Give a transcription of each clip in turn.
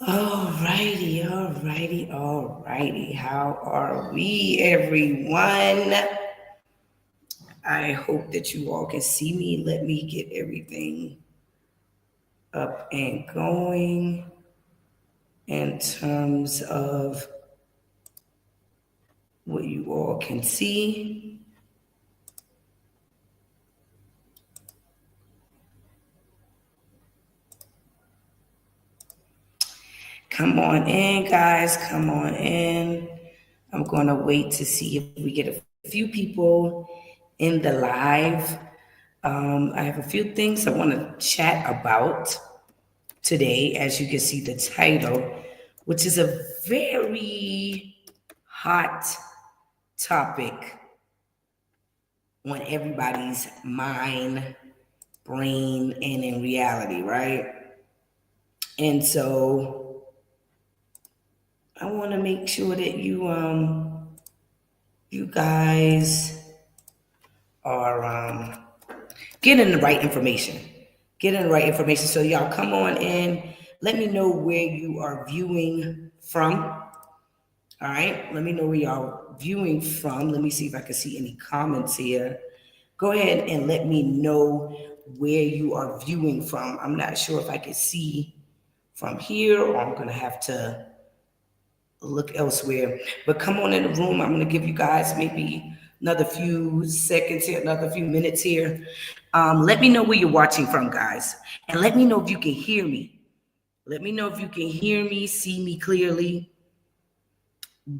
Alrighty. How are we, everyone? I hope that you all can see me. Let me get everything up and going in terms of what you all can see. Come on in, guys. Come on in. I'm going to wait to see if we get a few people in the live. I have a few things I want to chat about today, as you can see the title, which is a very hot topic on everybody's mind, brain, and in reality, right? And so I want to make sure that you guys are getting the right information. Getting the right information. So y'all come on in. Let me know where you are viewing from. All right. Let me know where y'all viewing from. Let me see if I can see any comments here. Go ahead and let me know where you are viewing from. I'm not sure if I can see from here or I'm going to have to look elsewhere. But come on in the room. I'm going to give you guys maybe another few seconds here, another few minutes here. Let me know where you're watching from, guys. And let me know if you can hear me. Let me know if you can hear me, see me clearly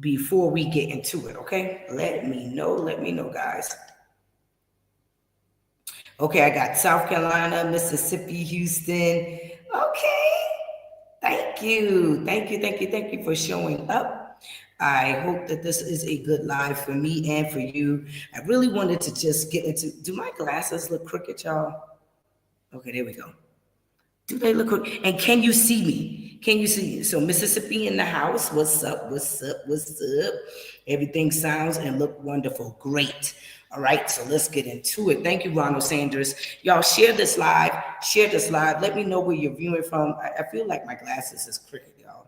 before we get into it, okay? Let me know, guys. Okay, I got South Carolina, Mississippi, Houston. Okay. Thank you for showing up. I hope that this is a good live for me and for you. I really wanted to just get into, do my glasses look crooked, y'all? Okay, there we go. Do they look crooked? And can you see me? Can you see me? So Mississippi in the house. What's up? Everything sounds and look wonderful. Great. All right, so let's get into it. Thank you, Ronald Sanders. Y'all share this live. Let me know where you're viewing from. I feel like my glasses is crooked, y'all.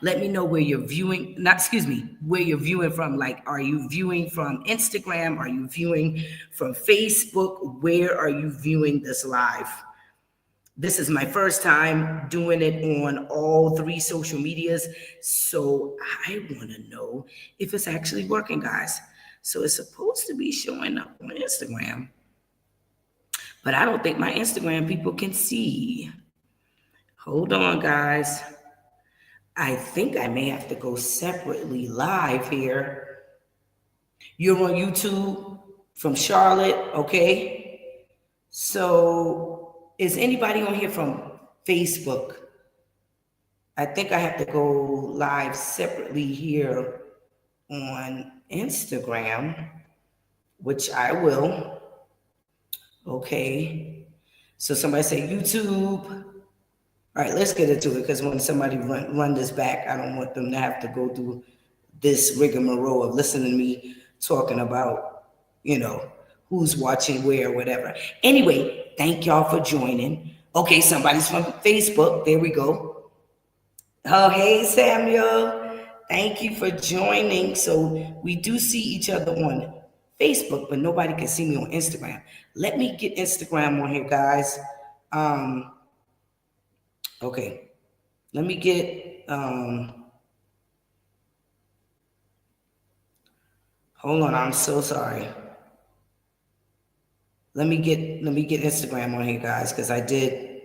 Let me know where you're viewing, where you're viewing from. Like, are you viewing from Instagram? Are you viewing from Facebook? Where are you viewing this live? This is my first time doing it on all three social medias. So I want to know if it's actually working, guys. So it's supposed to be showing up on Instagram, but I don't think my Instagram people can see. Hold on, guys. I think I may have to go separately live here. You're on YouTube from Charlotte, okay? So is anybody on here from Facebook? I think I have to go live separately here on Instagram, which I will. Okay. So somebody say YouTube. All right, let's get into it, because when somebody run this back, I don't want them to have to go through this rigmarole of listening to me talking about, who's watching where, whatever. Anyway, thank y'all for joining. Okay, somebody's from Facebook. There we go. Oh, hey, Samuel. Thank you for joining. So we do see each other on Facebook, but nobody can see me on Instagram. Let me get Instagram on here, guys. Okay. Let me get, hold on, I'm so sorry. Let me get Instagram on here, guys, because I did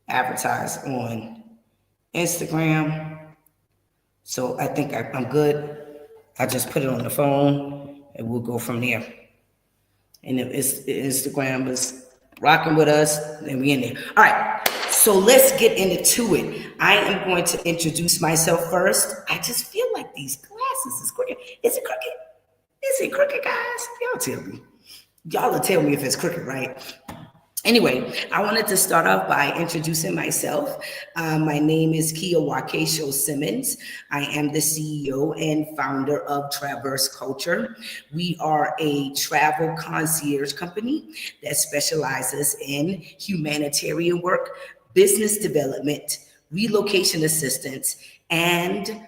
advertise on Instagram. So I think I'm good. I just put it on the phone and we'll go from there. And if Instagram is rocking with us, then we in there. All right, so let's get into it. I am going to introduce myself first. I just feel like these glasses is crooked. Is it crooked? Is it crooked, guys? Y'all tell me. Y'all will tell me if it's crooked, right? Anyway, I wanted to start off by introducing myself. My name is Kia Wakesho Simmons. I am the CEO and founder of Traverse Culture. We are a travel concierge company that specializes in humanitarian work, business development, relocation assistance, and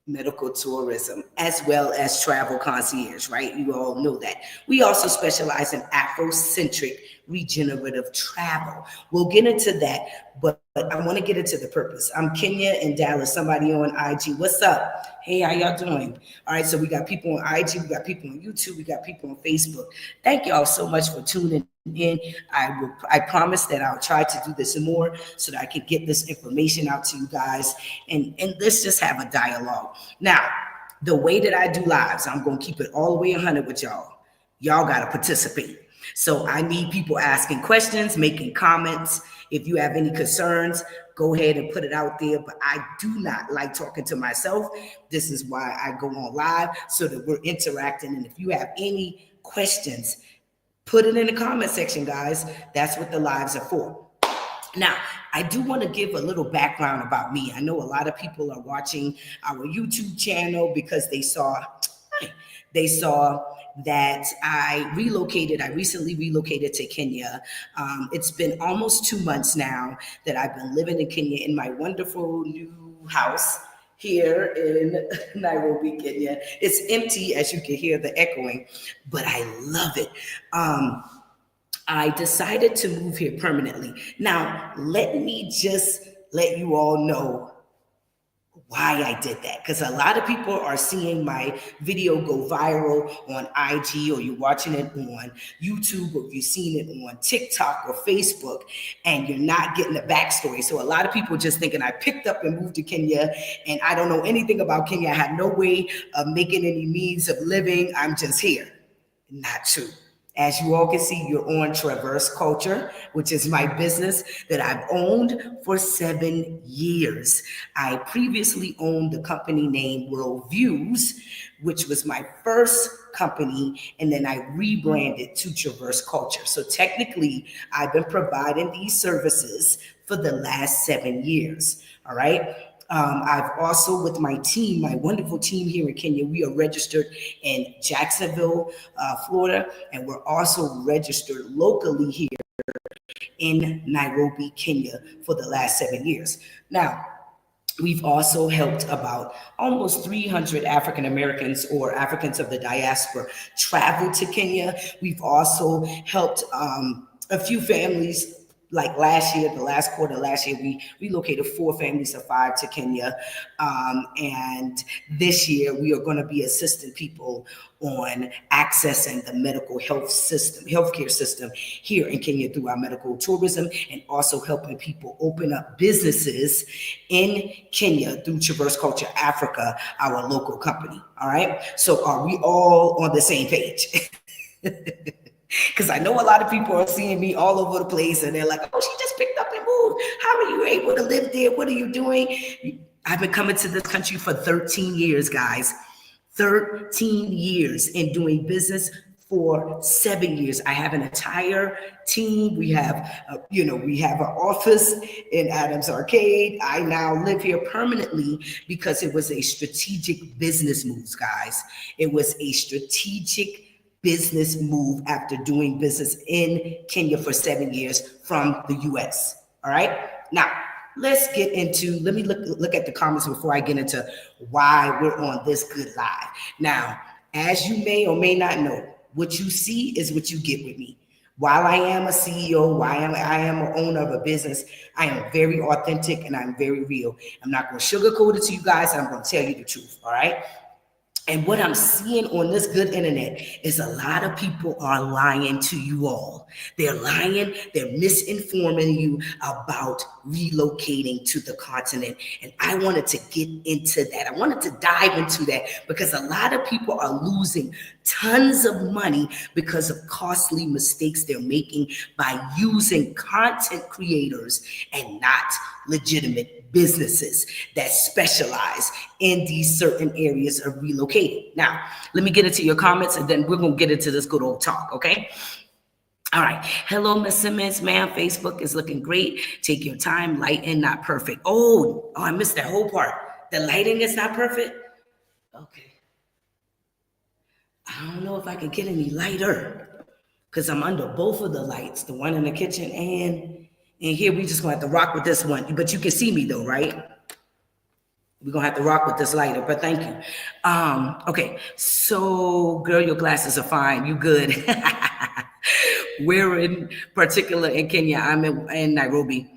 medical tourism, as well as travel concierge, right? You all know that. We also specialize in Afrocentric regenerative travel. We'll get into that, but I want to get into the purpose. I'm Kenya in Dallas, somebody on IG. What's up? Hey, how y'all doing? All right, so we got people on IG, we got people on YouTube, we got people on Facebook. Thank y'all so much for tuning in. I promise that I'll try to do this more so that I can get this information out to you guys, and let's just have a dialogue. Now, the way that I do lives, I'm going to keep it all the way 100 with y'all. Y'all got to participate. So I need people asking questions, making comments. If you have any concerns, go ahead and put it out there. But I do not like talking to myself. This is why I go on live, so that we're interacting. And if you have any questions, put it in the comment section, guys. That's what the lives are for. Now, I do want to give a little background about me. I know a lot of people are watching our YouTube channel because they saw that I relocated. I recently relocated to Kenya. It's been almost 2 months now that I've been living in Kenya in my wonderful new house here in Nairobi, Kenya. It's empty, as you can hear the echoing, but I love it. I decided to move here permanently. Now, let me just let you all know why I did that, because a lot of people are seeing my video go viral on IG, or you're watching it on YouTube, or you've seen it on TikTok or Facebook, and you're not getting the backstory. So a lot of people just thinking I picked up and moved to Kenya and I don't know anything about Kenya. I had no way of making any means of living. I'm just here. Not true. As you all can see, you're on Traverse Culture, which is my business that I've owned for 7 years. I previously owned the company named World Views, which was my first company, and then I rebranded to Traverse Culture. So technically, I've been providing these services for the last 7 years, all right? I've also, with my team, my wonderful team here in Kenya, we are registered in Jacksonville, Florida, and we're also registered locally here in Nairobi, Kenya for the last 7 years. Now, we've also helped about almost 300 African Americans or Africans of the diaspora travel to Kenya. We've also helped a few families. Like last year, the last quarter last year, we relocated 4 families of 5 to Kenya. And this year, we are going to be assisting people on accessing the medical health system, healthcare system here in Kenya through our medical tourism, and also helping people open up businesses in Kenya through Traverse Culture Africa, our local company. All right. So are we all on the same page? Because I know a lot of people are seeing me all over the place and they're like, oh, she just picked up and moved. How are you able to live there? What are you doing? I've been coming to this country for 13 years, guys. 13 years, and doing business for 7 years. I have an entire team. We have, we have an office in Adams Arcade. I now live here permanently because it was a strategic business move, guys. It was a strategic business move after doing business in Kenya for 7 years from the US. All right. Now, let's get into, let me look at the comments before I get into why we're on this good live. Now, as you may or may not know, what you see is what you get with me. While I am a CEO, while I am an owner of a business, I am very authentic and I'm very real. I'm not going to sugarcoat it to you guys, and I'm going to tell you the truth. All right. And what I'm seeing on this good internet is a lot of people are lying to you all. They're lying, they're misinforming you about relocating to the continent. And I wanted to get into that. I wanted to dive into that because a lot of people are losing tons of money because of costly mistakes they're making by using content creators and not legitimate businesses that specialize in these certain areas of relocating. Now, let me get into your comments and then we're going to get into this good old talk, okay? All right. Hello, Miss Simmons, ma'am. Facebook is looking great. Take your time. Lighting, not perfect. Oh, I missed that whole part. The lighting is not perfect? Okay. I don't know if I can get any lighter because I'm under both of the lights, the one in the kitchen and And here we just gonna have to rock with this one. But you can see me though, right? We're gonna have to rock with this lighter, but thank you. Okay, so girl, your glasses are fine. You good. We're in particular in Kenya. I'm in Nairobi.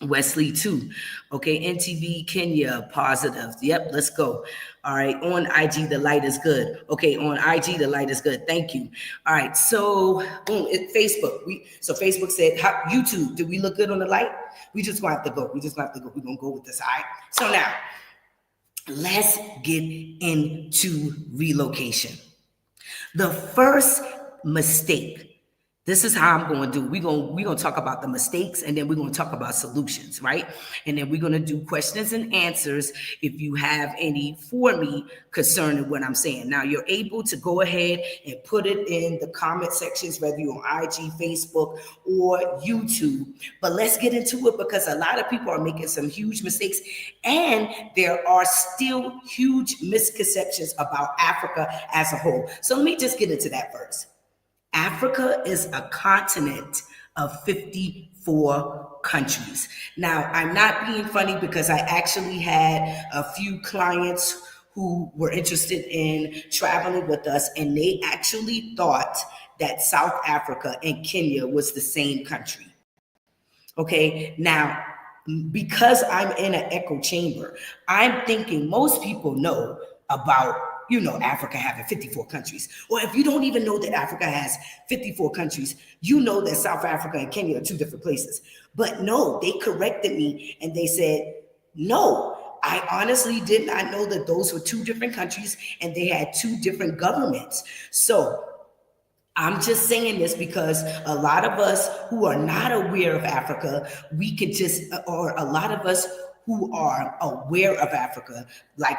Wesley too. Okay, NTV Kenya positive. Yep, let's go. All right, on IG the light is good. Okay, on IG the light is good. Thank you. All right, so boom, Facebook. So Facebook said, YouTube, do we look good on the light? We just gonna have to go. We just gonna have to go. We're gonna go with this. All right. So now let's get into relocation. The first mistake. This is how I'm going to do. We're going to talk about the mistakes, and then we're going to talk about solutions, right? And then we're going to do questions and answers if you have any for me concerning what I'm saying. Now, you're able to go ahead and put it in the comment sections, whether you're on IG, Facebook, or YouTube. But let's get into it, because a lot of people are making some huge mistakes, and there are still huge misconceptions about Africa as a whole. So let me just get into that first. Africa is a continent of 54 countries. Now, I'm not being funny, because I actually had a few clients who were interested in traveling with us, and they actually thought that South Africa and Kenya was the same country. Okay, now, because I'm in an echo chamber, I'm thinking most people know about Africa having 54 countries. Or if you don't even know that Africa has 54 countries, you know that South Africa and Kenya are two different places. But no, they corrected me and they said, no, I honestly did not know that those were two different countries and they had two different governments. So I'm just saying this because a lot of us who are not aware of Africa, we could just, or a lot of us who are aware of Africa, like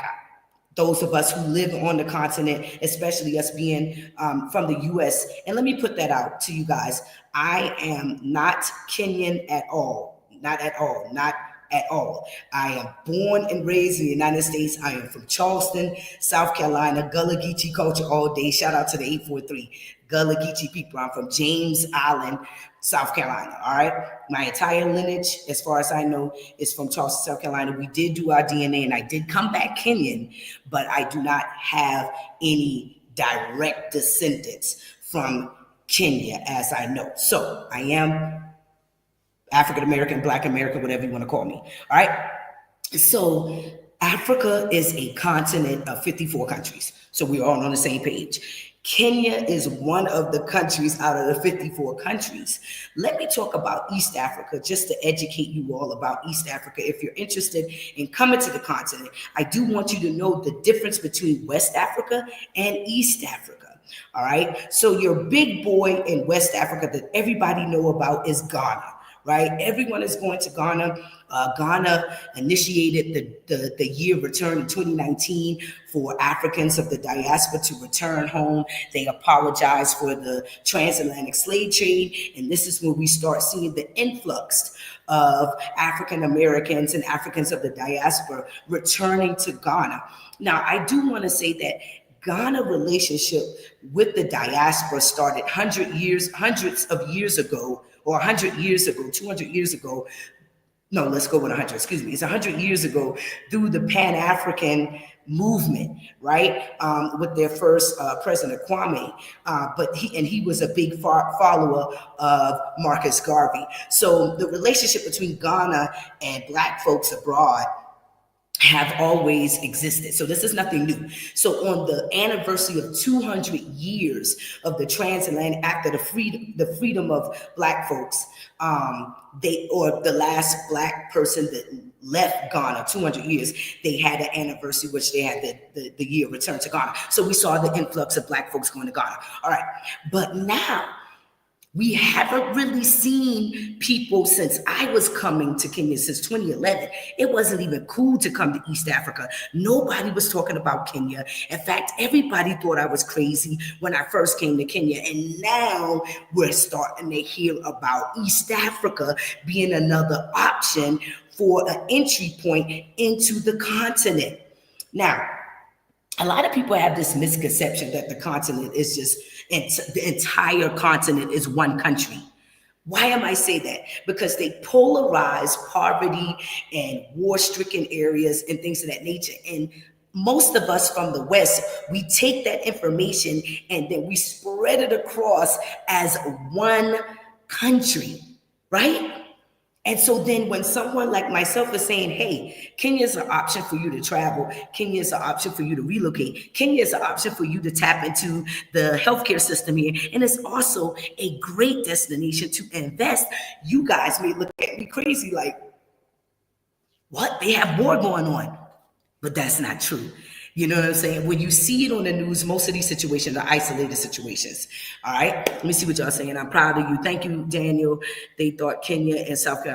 those of us who live on the continent, especially us being from the US. And let me put that out to you guys. I am not Kenyan at all. Not at all. Not at all. I am born and raised in the United States. I am from Charleston, South Carolina, Gullah Geechee culture all day. Shout out to the 843 Gullah Geechee people. I'm from James Island, South Carolina. All right. My entire lineage, as far as I know, is from Charleston, South Carolina. We did do our DNA and I did come back Kenyan, but I do not have any direct descendants from Kenya as I know. So I am African American, Black American, whatever you want to call me. All right. So Africa is a continent of 54 countries. So we're all on the same page. Kenya is one of the countries out of the 54 countries. Let me talk about East Africa, just to educate you all about East Africa. If you're interested in coming to the continent, I do want you to know the difference between West Africa and East Africa. All right. So your big boy in West Africa that everybody know about is Ghana. Right? Everyone is going to Ghana. Ghana initiated the year return in 2019 for Africans of the diaspora to return home. They apologized for the transatlantic slave trade. And this is when we start seeing the influx of African Americans and Africans of the diaspora returning to Ghana. Now, I do want to say that Ghana relationship with the diaspora started hundreds of years ago, or 100 years ago, 200 years ago. No, let's go with 100, excuse me. It's 100 years ago through the Pan-African movement, right? With their first President Kwame, but he was a big follower of Marcus Garvey. So the relationship between Ghana and Black folks abroad have always existed. So this is nothing new. So on the anniversary of 200 years of the transatlantic, after the freedom of Black folks, the last Black person that left Ghana, 200 years, they had an anniversary, which they had the year return to Ghana. So we saw the influx of Black folks going to Ghana. All right. But now, we haven't really seen people since I was coming to Kenya since 2011. It wasn't even cool to come to East Africa. Nobody was talking about Kenya. In fact, everybody thought I was crazy when I first came to Kenya. And now we're starting to hear about East Africa being another option for an entry point into the continent. Now, a lot of people have this misconception that the continent is just, the entire continent is one country. Why am I saying that? Because they polarize poverty and war-stricken areas and things of that nature. And most of us from the West, we take that information and then we spread it across as one country, right? And so then when someone like myself is saying, hey, Kenya is an option for you to travel, Kenya is an option for you to relocate, Kenya is an option for you to tap into the healthcare system here, and it's also a great destination to invest, you guys may look at me crazy like, what? They have war going on. But that's not true. You know what I'm saying? When you see it on the news, most of these situations are isolated situations. All right. Let me see what y'all saying. I'm proud of you. Thank you, Daniel. They thought Kenya and South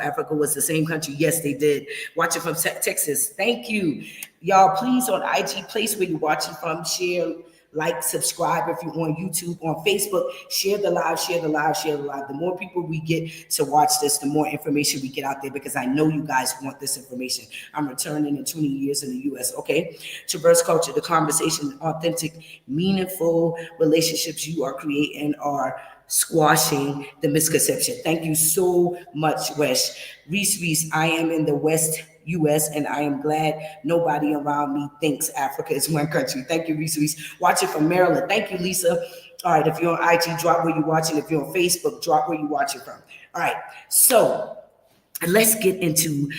Africa was the same country. Yes, they did. Watching from Texas. Thank you. Y'all, please on IG, place where you're watching from, share, like, subscribe if you're on YouTube, on Facebook, share the live, share the live, share the live. The more people we get to watch this, the more information we get out there, because I know you guys want this information. I'm returning in 20 years in the US, okay? Traverse culture, the conversation, authentic, meaningful relationships you are creating are squashing the misconception. Thank you so much, Wes. Reese, I am in the West US, and I am glad nobody around me thinks Africa is one country. Thank you, Reese. Watching from Maryland. Thank you, Lisa. All right, if you're on IG, drop where you're watching. If you're on Facebook, drop where you're watching from. All right, so let's get into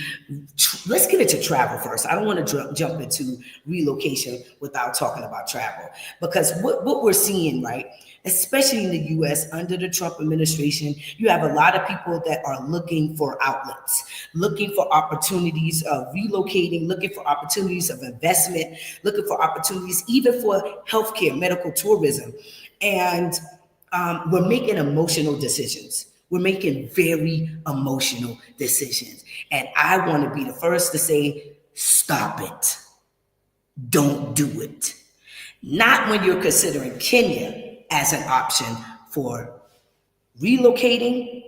travel first. I don't want to jump into relocation without talking about travel, because what we're seeing, right, especially in the US under the Trump administration, you have a lot of people that are looking for outlets, looking for opportunities of relocating, looking for opportunities of investment, looking for opportunities even for healthcare, medical tourism. And we're making emotional decisions. We're making very emotional decisions. And I want to be the first to say, stop it. Don't do it. Not when you're considering Kenya as an option for relocating.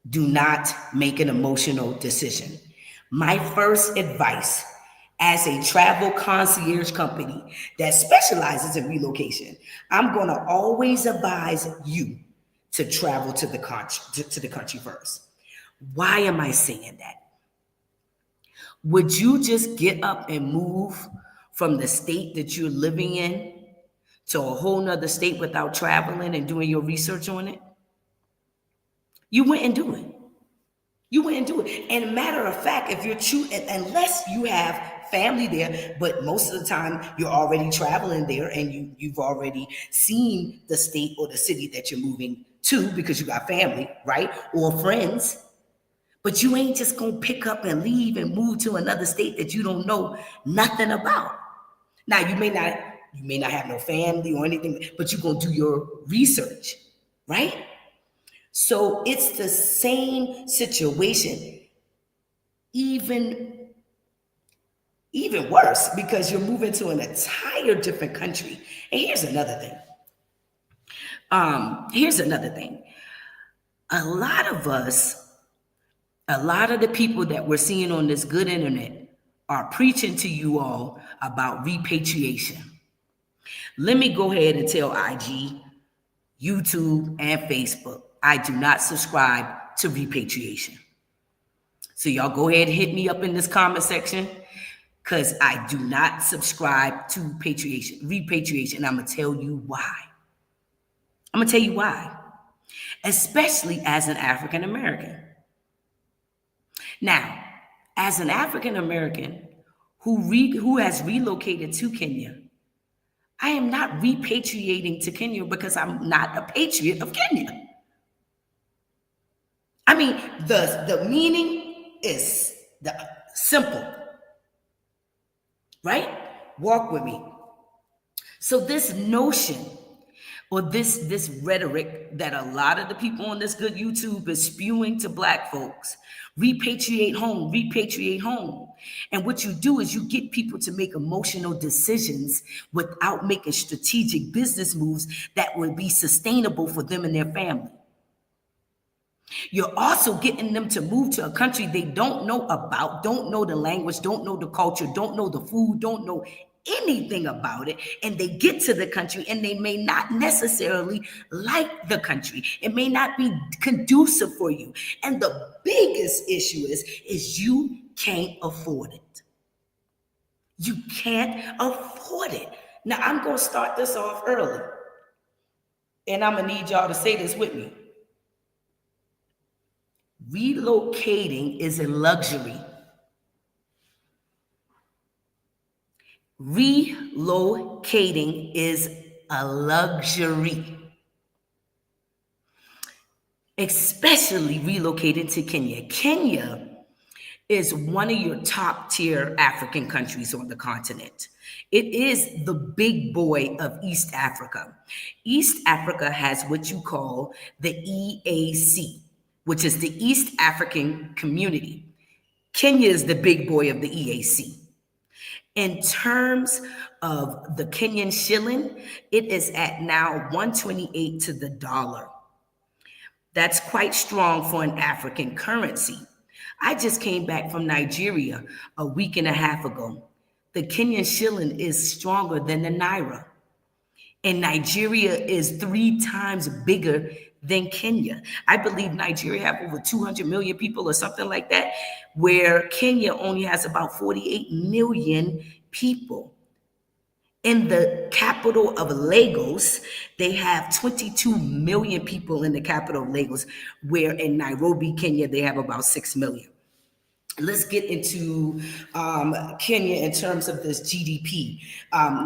Do not make an emotional decision. My first advice as a travel concierge company that specializes in relocation, I'm going to always advise you to travel to the country first. Why am I saying that? Would you just get up and move from the state that you're living in to a whole nother state without traveling and doing your research on it? You wouldn't do it. You wouldn't do it. And a matter of fact, if you're unless you have family there, but most of the time you're already traveling there and you've already seen the state or the city that you're moving to because you got family, right? Or friends. But you ain't just gonna pick up and leave and move to another state that you don't know nothing about. Now, you may not have no family or anything, but you're gonna do your research, right? So it's the same situation, even worse, because you're moving to an entire different country. And here's another thing. A lot of the people that we're seeing on this good internet are preaching to you all about repatriation. Let me go ahead and tell IG, YouTube, and Facebook, I do not subscribe to repatriation. So y'all go ahead and hit me up in this comment section, because I do not subscribe to repatriation. I'm going to tell you why. Especially as an African American. Now, as an African American who has relocated to Kenya, I am not repatriating to Kenya because I'm not a patriot of Kenya. I mean, the meaning is simple, right? Walk with me. So this notion or this rhetoric that a lot of the people on this good YouTube is spewing to Black folks, repatriate home. And what you do is you get people to make emotional decisions without making strategic business moves that would be sustainable for them and their family. You're also getting them to move to a country they don't know about, don't know the language, don't know the culture, don't know the food, don't know anything about it, and they get to the country and they may not necessarily like the country. It may not be conducive for you. And the biggest issue is you can't afford it. You can't afford it. Now I'm going to start this off early, and I'm going to need y'all to say this with me. Relocating is a luxury. Relocating is a luxury. Especially relocating to Kenya. Kenya is one of your top tier African countries on the continent. It is the big boy of East Africa. East Africa has what you call the EAC, which is the East African Community. Kenya is the big boy of the EAC. In terms of the Kenyan shilling, it is at now 128 to the dollar. That's quite strong for an African currency. I just came back from Nigeria a week and a half ago. The Kenyan shilling is stronger than the Naira. And Nigeria is 3 times bigger than Kenya. I believe Nigeria have over 200 million people or something like that, where Kenya only has about 48 million people. In the capital of Lagos, they have 22 million people in the capital of Lagos, where in Nairobi, Kenya, they have about 6 million. Let's get into Kenya in terms of this GDP.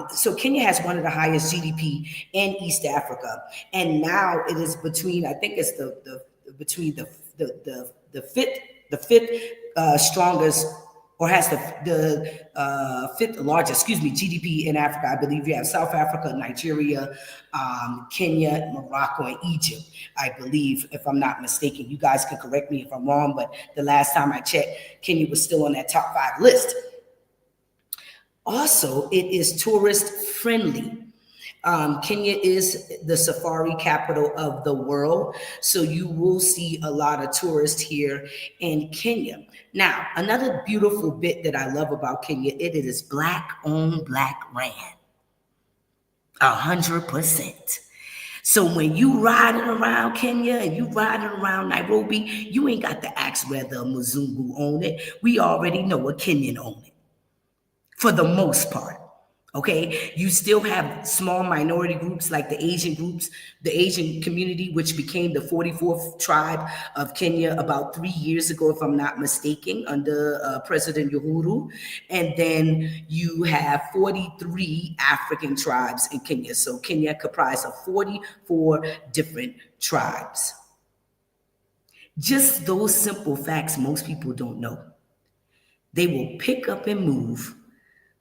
So Kenya has one of the highest GDP in East Africa, and now it is between, I think it's between the fifth strongest, or has the fifth largest, GDP in Africa. I believe you have South Africa, Nigeria, Kenya, Morocco, and Egypt, I believe, if I'm not mistaken. You guys can correct me if I'm wrong, but the last time I checked, Kenya was still on that top 5 list. Also, it is tourist friendly. Kenya is the safari capital of the world, so you will see a lot of tourists here in Kenya. Now, another beautiful bit that I love about Kenya, it is black owned, black ran, 100%. So when you riding around Kenya and you riding around Nairobi, you ain't got to ask whether a Mzungu own it. We already know a Kenyan own it, for the most part. Okay, you still have small minority groups like the Asian groups, the Asian community, which became the 44th tribe of Kenya about 3 years ago, if I'm not mistaken, under President Uhuru. And then you have 43 African tribes in Kenya. So Kenya comprised of 44 different tribes. Just those simple facts most people don't know. They will pick up and move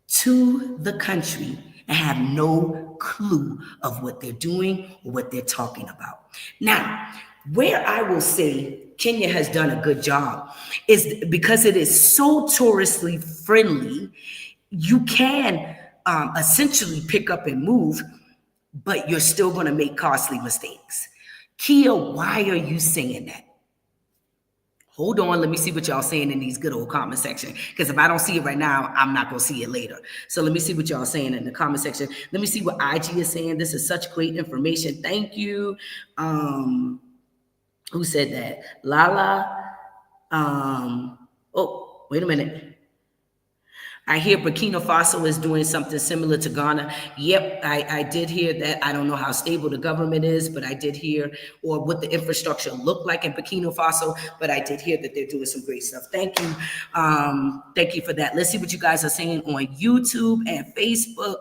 to the country and have no clue of what they're doing or what they're talking about. Now, where I will say Kenya has done a good job is because it is so touristically friendly, you can essentially pick up and move, but you're still going to make costly mistakes. Kia, why are you saying that? Hold on, let me see what y'all saying in these good old comment section. Because if I don't see it right now, I'm not going to see it later. So let me see what y'all saying in the comment section. Let me see what IG is saying. This is such great information. Thank you. Who said that? Lala. Oh, wait a minute. I hear Burkina Faso is doing something similar to Ghana. Yep, I did hear that. I don't know how stable the government is, but I did hear, or what the infrastructure looked like in Burkina Faso, but I did hear that they're doing some great stuff. Thank you. Thank you for that. Let's see what you guys are saying on YouTube and Facebook.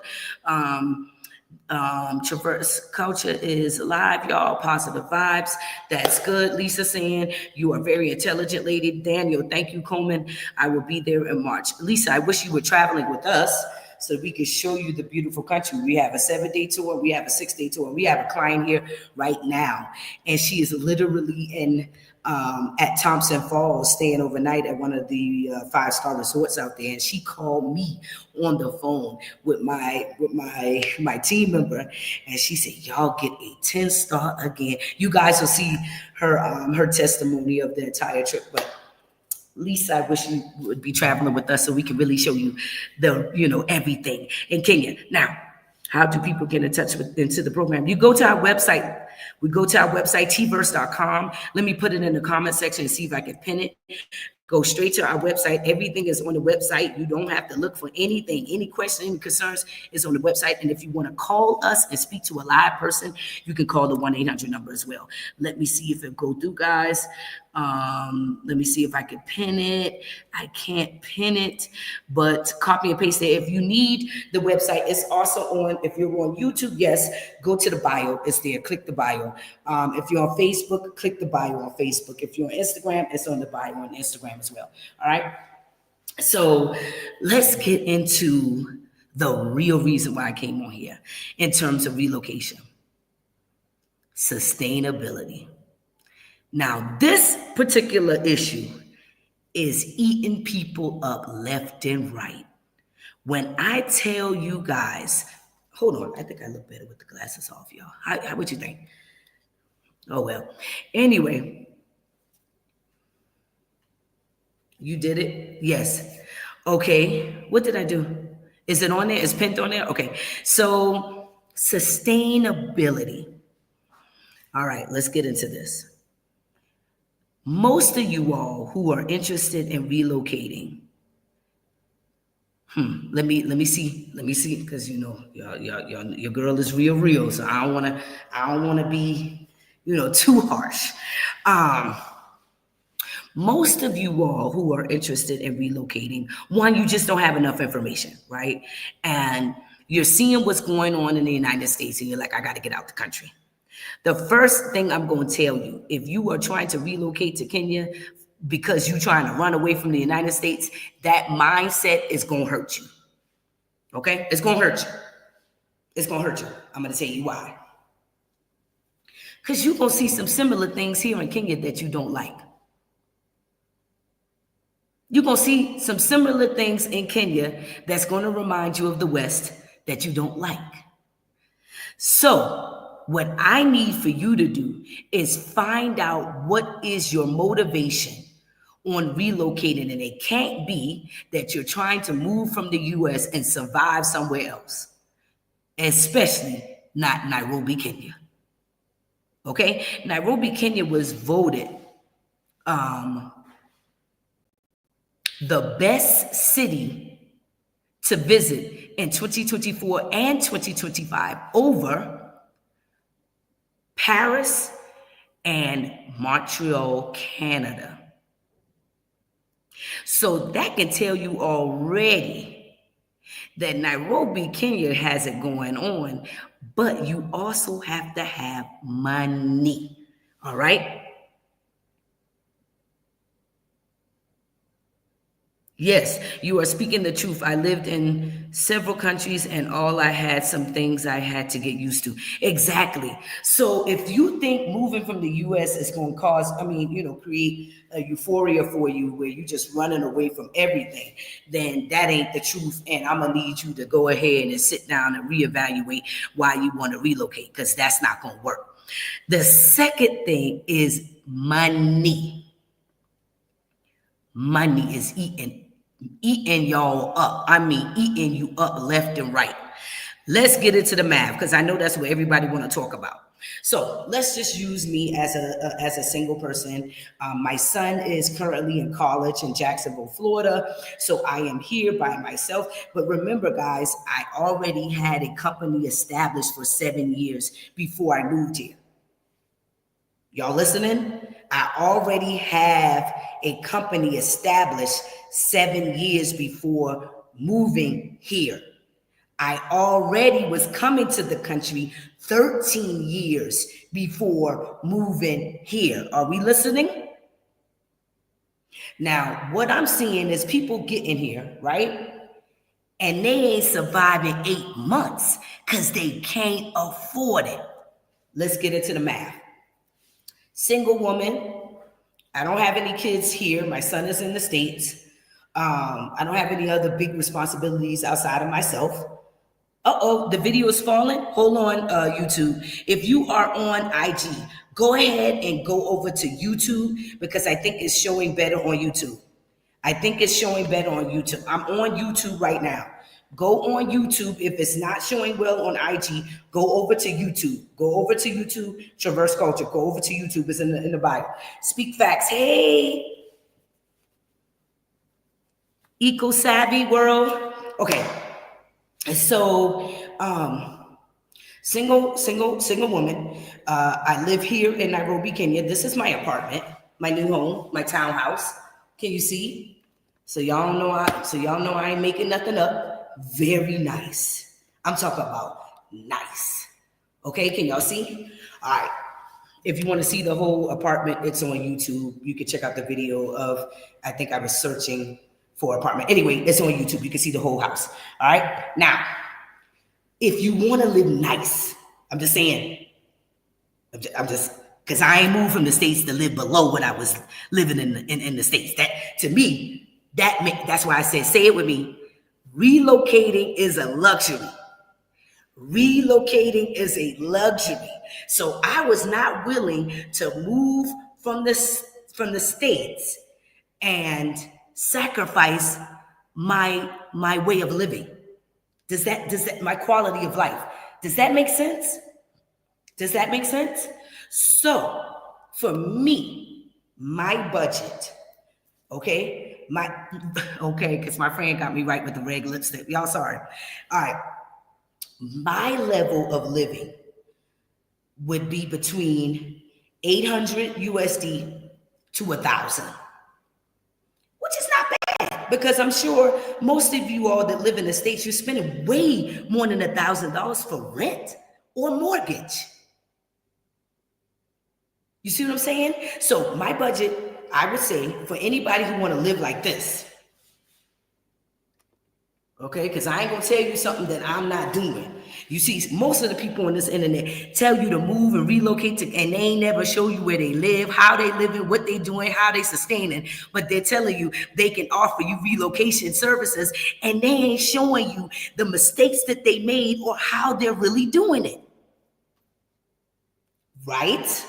Traverse Culture is live, y'all. Positive vibes. That's good. Lisa saying you are very intelligent lady. Daniel, thank you, Coleman. I will be there in March. Lisa, I wish you were traveling with us so we could show you the beautiful country. We have a 7-day tour. We have a 6-day tour. We have a client here right now, and she is literally in at Thompson Falls, staying overnight at one of the 5-star resorts out there. And she called me on the phone with my team member, and she said, "Y'all get a 10-star again." You guys will see her testimony of the entire trip. But Least I wish you would be traveling with us so we can really show you the, everything in Kenya. Now, how do people get in touch with into the program? You go to our website. We go to our website, tverse.com. Let me put it in the comment section and see if I can pin it. Go straight to our website. Everything is on the website. You don't have to look for anything. Any question, any concerns is on the website. And if you want to call us and speak to a live person, you can call the 1-800 number as well. Let me see if it go through, guys. Let me see if I can pin it. I can't pin it, but copy and paste it. If you need the website, it's also on, if you're on YouTube, yes, go to the bio. It's there. Click the bio. If you're on Facebook, click the bio on Facebook. If you're on Instagram, it's on the bio on Instagram as well. All right. So let's get into the real reason why I came on here in terms of relocation. Sustainability. Now, this particular issue is eating people up left and right. When I tell you guys, hold on, I think I look better with the glasses off, y'all. How would you think? Oh, well. Anyway, you did it? Yes. Okay, what did I do? Is it on there? Is pinned on there? Okay, so sustainability. All right, let's get into this. Most of you all who are interested in relocating, let me see, because your girl is real, so I don't wanna be, too harsh. Most of you all who are interested in relocating, one, you just don't have enough information, right? And you're seeing what's going on in the United States, and you're like, I got to get out the country. The first thing I'm going to tell you, if you are trying to relocate to Kenya because you're trying to run away from the United States, that mindset is going to hurt you. Okay? It's going to hurt you. It's going to hurt you. I'm going to tell you why. Because you're going to see some similar things here in Kenya that you don't like. You're going to see some similar things in Kenya that's going to remind you of the West that you don't like. So, what I need for you to do is find out what is your motivation on relocating. And it can't be that you're trying to move from the US and survive somewhere else, especially not Nairobi, Kenya. Okay? Nairobi, Kenya was voted the best city to visit in 2024 and 2025 over Paris and Montreal, Canada. So that can tell you already that Nairobi, Kenya has it going on, but you also have to have money. All right? Yes, you are speaking the truth. I lived in several countries and all I had some things I had to get used to. Exactly. So if you think moving from the US is going to cause, create a euphoria for you where you're just running away from everything, then that ain't the truth. And I'm going to need you to go ahead and sit down and reevaluate why you want to relocate, because that's not going to work. The second thing is money. Money is eating y'all up. Eating you up left and right. Let's get into the math, because I know that's what everybody want to talk about. So let's just use me as a single person. My son is currently in college in Jacksonville, Florida. So I am here by myself. But remember, guys, I already had a company established for 7 years before I moved here. Y'all listening? I already have a company established 7 years before moving here. I already was coming to the country 13 years before moving here. Are we listening? Now, what I'm seeing is people getting here, right? And they ain't surviving 8 months because they can't afford it. Let's get into the math. Single woman. I don't have any kids here. My son is in the States. I don't have any other big responsibilities outside of myself. The video is falling. Hold on, YouTube. If you are on IG, go ahead and go over to YouTube, because I think it's showing better on YouTube. I think it's showing better on YouTube. I'm on YouTube right now. Go on YouTube. If it's not showing well on IG, go over to YouTube. Go over to YouTube, Traverse Culture. Go over to YouTube. It's in the bio. Speak Facts. Hey, eco savvy world. Okay. So, single woman. I live here in Nairobi, Kenya. This is my apartment, my new home, my townhouse. Can you see? So y'all know I ain't making nothing up. Very nice. I'm talking about nice. Okay, can y'all see? All right. If you want to see the whole apartment, it's on YouTube. You can check out the video of, I think I was searching for apartment. Anyway, it's on YouTube. You can see the whole house. All right. Now, if you want to live nice, I'm just saying, I'm just, because I ain't moved from the States to live below what I was living in the States. That, to me, that's why I said, say it with me. Relocating is a luxury. Relocating is a luxury. So I was not willing to move from the States and sacrifice my way of living. Does that my quality of life? Does that make sense? Does that make sense? So for me, my budget, okay, because my friend got me right with the red lipstick. Y'all sorry. All right. My level of living would be between 800 USD to 1,000, which is not bad because I'm sure most of you all that live in the States, you're spending way more than $1,000 for rent or mortgage. You see what I'm saying? So my budget, I would say, for anybody who want to live like this, okay, because I ain't gonna tell you something that I'm not doing. You see, most of the people on this internet tell you to move and relocate and they ain't never show you where they live, how they living, what they doing, how they sustaining, but they're telling you they can offer you relocation services and they ain't showing you the mistakes that they made or how they're really doing it. Right?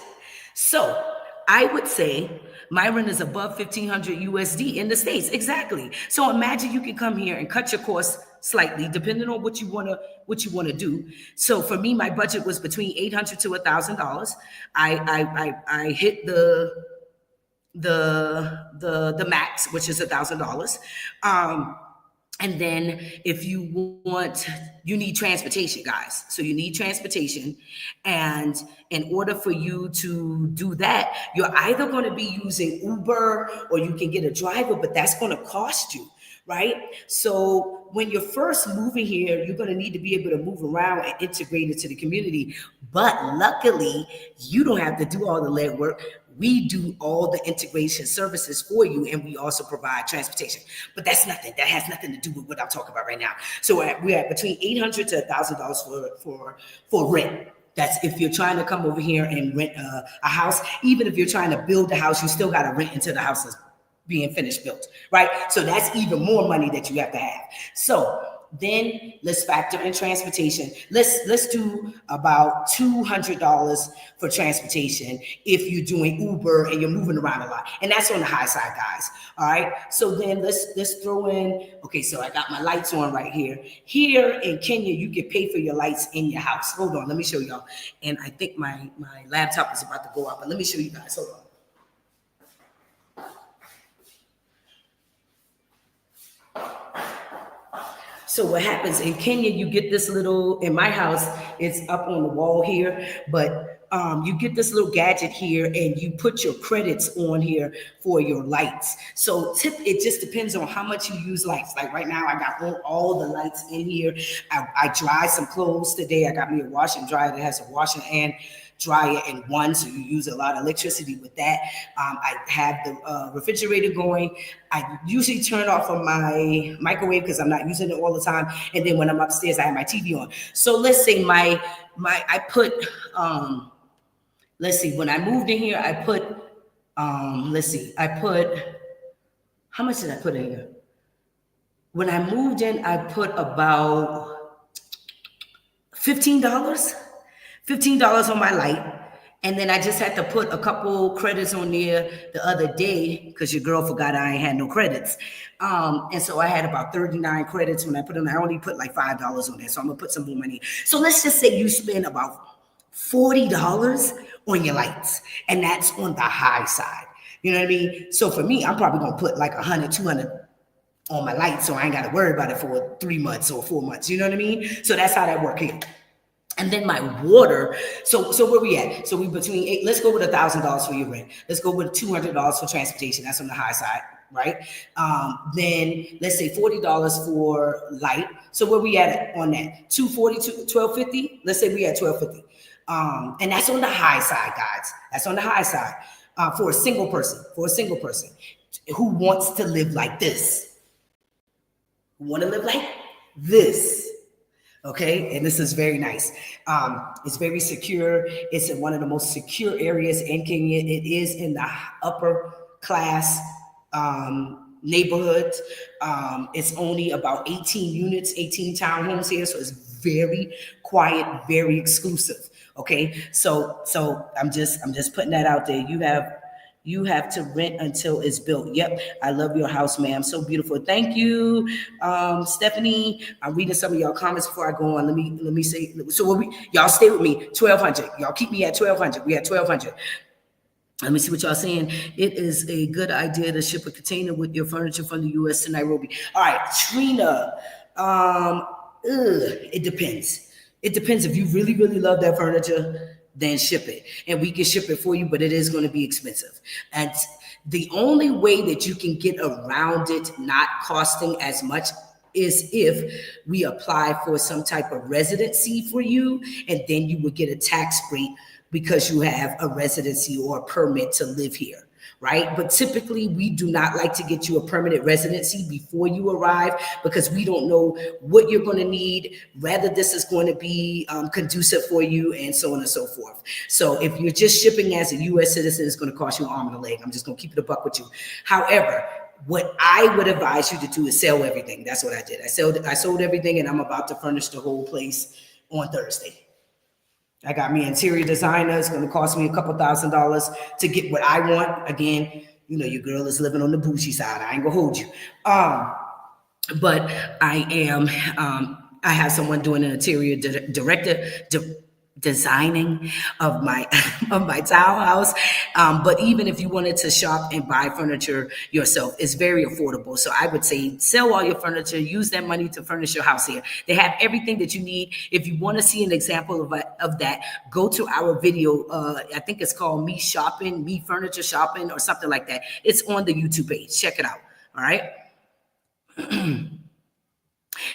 So I would say my rent is above 1,500 USD in the States. Exactly. So imagine you can come here and cut your costs slightly, depending on what you wanna do. So for me, my budget was between $800 to $1,000. I hit the max, which is $1,000. And then if you need transportation, guys. So you need transportation. And in order for you to do that, you're either going to be using Uber or you can get a driver, but that's going to cost you, right? So when you're first moving here, you're going to need to be able to move around and integrate into the community. But luckily, you don't have to do all the legwork. We do all the integration services for you, and we also provide transportation. But that has nothing to do with what I'm talking about right now. So we're at between $800 to $1,000 for rent. That's if you're trying to come over here and rent a house. Even if you're trying to build a house, you still got to rent until the house is being finished built, right? So that's even more money that you have to have. So then let's factor in transportation. Let's do about $200 for transportation if you're doing Uber and you're moving around a lot. And that's on the high side, guys. All right. So then let's throw in, okay, so I got my lights on right here. Here in Kenya, you can pay for your lights in your house. Hold on, let me show y'all. And I think my laptop is about to go out, but let me show you guys. Hold on. So what happens in Kenya, you get this little, in my house, it's up on the wall here, but you get this little gadget here and you put your credits on here for your lights. So it just depends on how much you use lights. Like right now, I got all the lights in here. I dried some clothes today. I got me a washer and dryer that has a washer and dryer in one, so you use a lot of electricity with that. I have the refrigerator going. I usually turn off of my microwave because I'm not using it all the time. And then when I'm upstairs, I have my TV on. So let's say I put, let's see, when I moved in here, I put, how much did I put in here? When I moved in, I put about $15 on my light. And then I just had to put a couple credits on there the other day because your girl forgot I ain't had no credits. And so I had about 39 credits when I put them. I only put like $5 on there. So I'm gonna put some more money. So let's just say you spend about $40 on your lights. And that's on the high side. You know what I mean? So for me, I'm probably gonna put like 100, 200 on my lights. So I ain't gotta worry about it for 3 months or 4 months. You know what I mean? So that's how that works here. And then my water, so where we at? So we between eight, let's go with $1,000 for your rent. Let's go with $200 for transportation. That's on the high side, right? Then let's say $40 for light. So where we at on that? 240, 1250? Let's say we at 1250. And that's on the high side, guys. That's on the high side for a single person, who wants to live like this. Who want to live like this. Okay, and this is very nice. It's very secure. It's in one of the most secure areas in Kenya. It is in the upper class neighborhood. It's only about 18 units, 18 townhomes here, so it's very quiet, very exclusive. Okay, so I'm just putting that out there. You have to rent until it's built. Yep. I love your house, ma'am. So beautiful. Thank you, Stephanie. I'm reading some of y'all comments before I go on. Let me say, so y'all stay with me. 1,200. Y'all keep me at 1,200. We at 1,200. Let me see what y'all saying. It is a good idea to ship a container with your furniture from the U.S. to Nairobi. All right, Trina. It depends. It depends. If you really, really love that furniture, then ship it. And we can ship it for you, but it is going to be expensive. And the only way that you can get around it not costing as much is if we apply for some type of residency for you, and then you would get a tax break because you have a residency or a permit to live here. Right? But typically we do not like to get you a permanent residency before you arrive because we don't know what you're going to need, whether this is going to be conducive for you, and so on and so forth. So if you're just shipping as a U.S. citizen, it's going to cost you an arm and a leg. I'm just going to keep it a buck with you. However, what I would advise you to do is sell everything. That's what I did. I sold everything, and I'm about to furnish the whole place on Thursday. I got me an interior designer. It's going to cost me a couple $1,000s to get what I want. Again, you know, your girl is living on the bougie side. I ain't gonna hold you. But I have someone doing an interior designing of my townhouse. But even if you wanted to shop and buy furniture yourself, it's very affordable. So I would say sell all your furniture, use that money to furnish your house here. They have everything that you need. If you want to see an example of that, go to our video. I think it's called Me Furniture Shopping or something like that. It's on the YouTube page. Check it out. All right.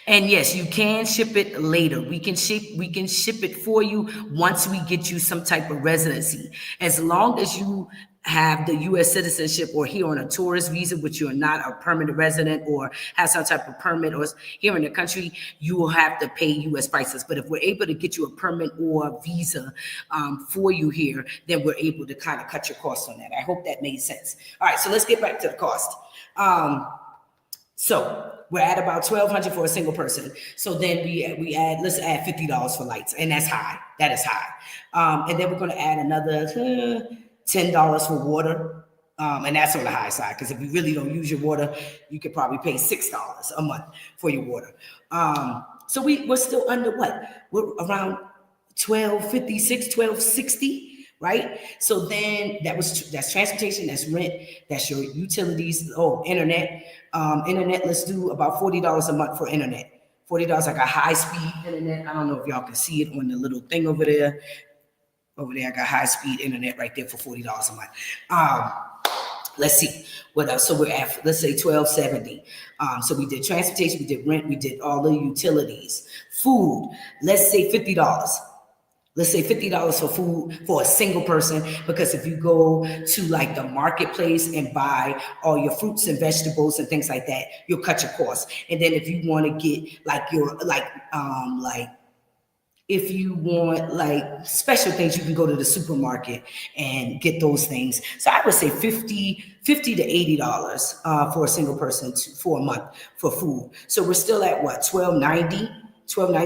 And yes, you can ship it later. We can ship it for you once we get you some type of residency. As long as you have the U.S. citizenship or here on a tourist visa, which you're not a permanent resident or have some type of permit or here in the country, you will have to pay U.S. prices. But if we're able to get you a permit or a visa for you here, then we're able to kind of cut your costs on that. I hope that made sense. All right, so let's get back to the cost. So we're at about $1,200 for a single person. So then we add, let's add $50 for lights, and that's high. That is high. And then we're going to add another $10 for water, and that's on the high side because if you really don't use your water, you could probably pay $6 a month for your water. So we're still under what? We're around $1,256, $1,260. Right? So then that's transportation, that's rent, that's your utilities, internet. Internet, let's do about $40 a month for internet. $40, I got high-speed internet. I don't know if y'all can see it on the little thing over there. Over there, I got high-speed internet right there for $40 a month. Let's see what else. So we're at, let's say $1,270. So we did transportation, we did rent, we did all the utilities. Food, let's say $50. Let's say $50 for food for a single person, because if you go to like the marketplace and buy all your fruits and vegetables and things like that, you'll cut your costs. And then if you want to get like your if you want like special things, you can go to the supermarket and get those things. So I would say $50 to $80 for a single person for a month for food. So we're still at what, $1,290.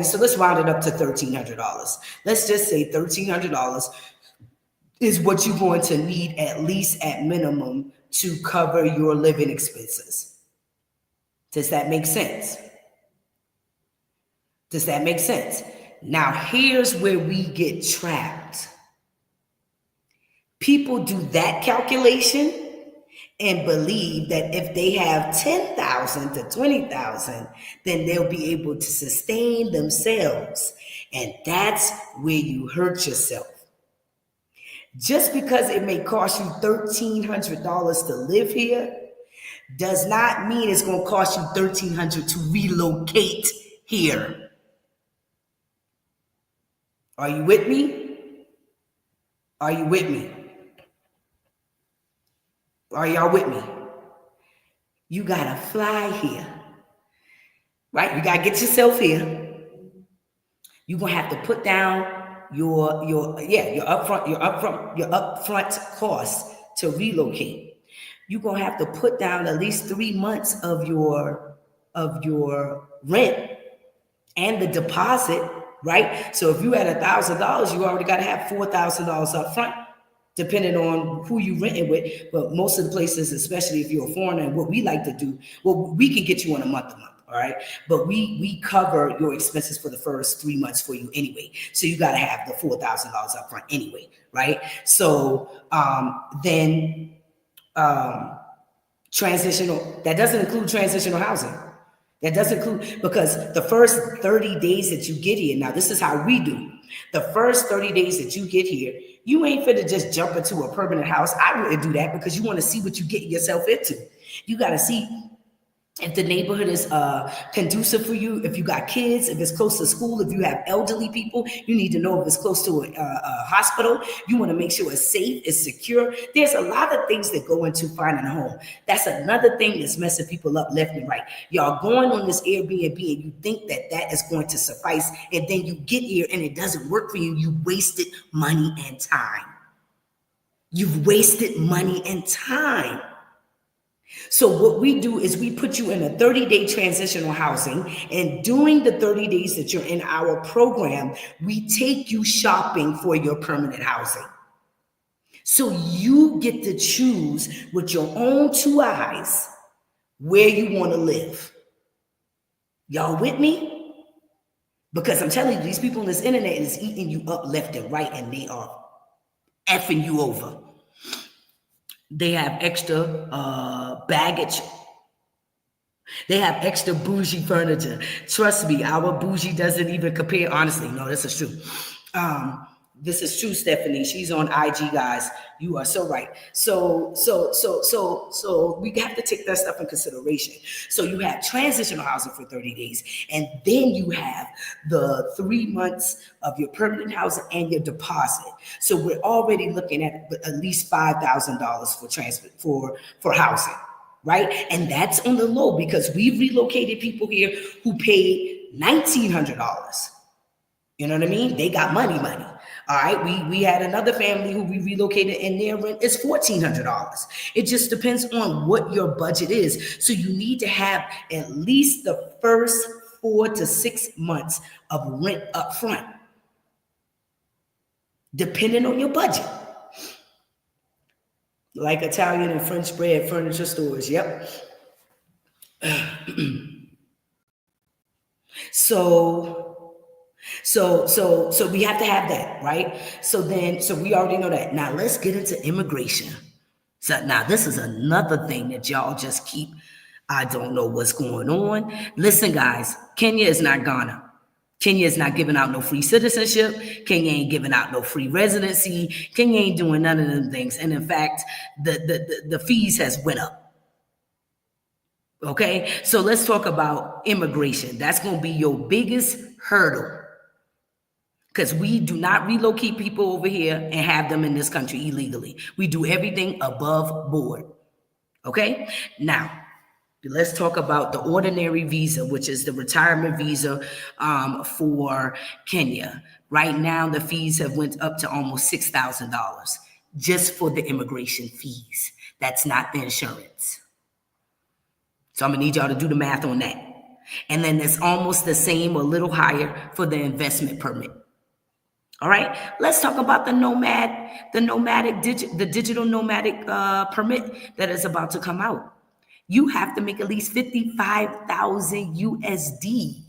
So let's round it up to $1,300. Let's just say $1,300 is what you're going to need, at least at minimum, to cover your living expenses. Does that make sense? Does that make sense? Now, here's where we get trapped. People do that calculation and believe that if they have 10,000 to 20,000, then they'll be able to sustain themselves. And that's where you hurt yourself. Just because it may cost you $1,300 to live here does not mean it's going to cost you $1,300 to relocate here. Are you with me? Are you with me? Are y'all with me? You gotta fly here, right? You gotta get yourself here. You're gonna have to put down your upfront costs to relocate. You're gonna have to put down at least 3 months of your rent and the deposit, right? So if you had $1,000, you already gotta have $4,000 up front, depending on who you renting with. But most of the places, especially if you're a foreigner, and what we like to do, well, we can get you on a month-to-month, all right? But we cover your expenses for the first 3 months for you anyway. So you got to have the $4,000 up front anyway, right? So then transitional, that doesn't include transitional housing. That doesn't include, because the first 30 days that you get here, now this is how we do. The first 30 days that you get here, you ain't finna just jump into a permanent house. I wouldn't do that, because you want to see what you get yourself into. You got to see if the neighborhood is conducive for you, if you got kids, if it's close to school, if you have elderly people, you need to know if it's close to a hospital. You want to make sure it's safe, it's secure. There's a lot of things that go into finding a home. That's another thing that's messing people up left and right. Y'all going on this Airbnb and you think that that is going to suffice, and then you get here and it doesn't work for you. You wasted money and time. You've wasted money and time. So what we do is we put you in a 30-day transitional housing, and during the 30 days that you're in our program, we take you shopping for your permanent housing. So you get to choose with your own 2 eyes where you want to live. Y'all with me? Because I'm telling you, these people on this internet is eating you up left and right, and they are effing you over. They have extra baggage. They have extra bougie furniture. Trust me, our bougie doesn't even compare. Honestly, no, this is true. This is true, Stephanie. She's on IG, guys. You are so right. So we have to take that stuff in consideration. So you have transitional housing for 30 days, and then you have the 3 months of your permanent housing and your deposit. So we're already looking at least $5,000 for housing, right? And that's on the low, because we've relocated people here who paid $1,900. You know what I mean? They got money. All right, we had another family who we relocated, and their rent is $1,400. It just depends on what your budget is. So you need to have at least the first 4 to 6 months of rent up front, depending on your budget. Like Italian and French bread furniture stores, yep. So we have to have that, right? So we already know that. Now let's get into immigration. So now this is another thing that y'all just keep, I don't know what's going on. Listen, guys, Kenya is not Ghana. Kenya is not giving out no free citizenship. Kenya ain't giving out no free residency. Kenya ain't doing none of them things. And in fact, the fees has went up. Okay, so let's talk about immigration. That's going to be your biggest hurdle, because we do not relocate people over here and have them in this country illegally. We do everything above board. Okay, now let's talk about the ordinary visa, which is the retirement visa for Kenya. Right now, the fees have went up to almost $6,000 just for the immigration fees. That's not the insurance. So I'm gonna need y'all to do the math on that. And then it's almost the same or a little higher for the investment permit. All right, let's talk about the digital nomadic permit that is about to come out. You have to make at least 55,000 USD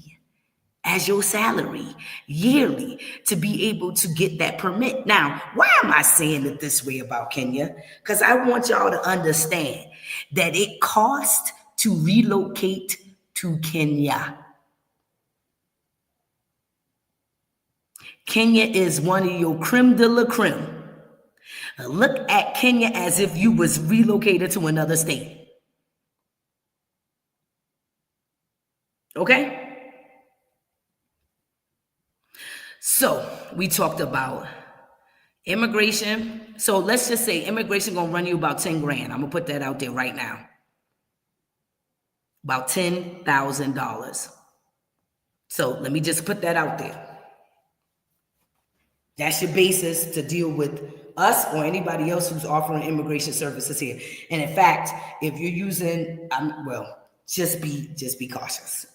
as your salary yearly to be able to get that permit. Now, why am I saying it this way about Kenya? Because I want y'all to understand that it costs to relocate to Kenya. Kenya is one of your creme de la creme. Look at Kenya as if you was relocated to another state. Okay? So we talked about immigration. So let's just say immigration gonna run you about 10 grand. I'm gonna put that out there right now. About $10,000. So let me just put that out there. That's your basis to deal with us or anybody else who's offering immigration services here. And in fact, if you're using, just be cautious.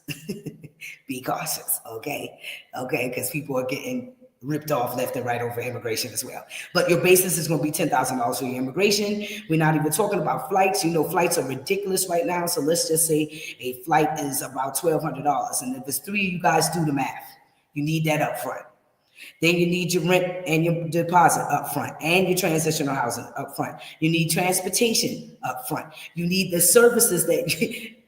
Be cautious, okay? Okay, because people are getting ripped off left and right over immigration as well. But your basis is going to be $10,000 for your immigration. We're not even talking about flights. You know, flights are ridiculous right now. So let's just say a flight is about $1,200. And if it's three, you guys do the math. You need that up front. Then you need your rent and your deposit up front and your transitional housing up front. You need transportation up front. You need the services that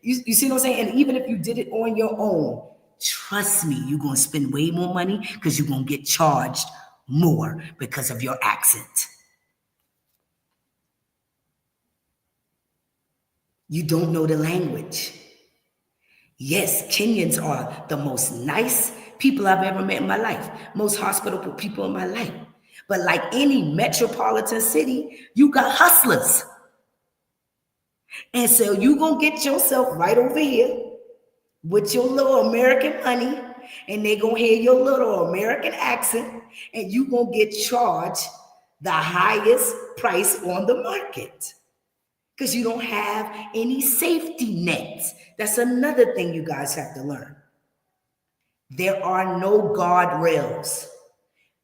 you see what I'm saying? And even if you did it on your own, trust me, you're going to spend way more money because you're going to get charged more because of your accent. You don't know the language. Yes, Kenyans are the most nice people I've ever met in my life, most hospitable people in my life. But like any metropolitan city, you got hustlers. And so you're going to get yourself right over here with your little American money, and they're going to hear your little American accent, and you're going to get charged the highest price on the market because you don't have any safety nets. That's another thing you guys have to learn. There are no guardrails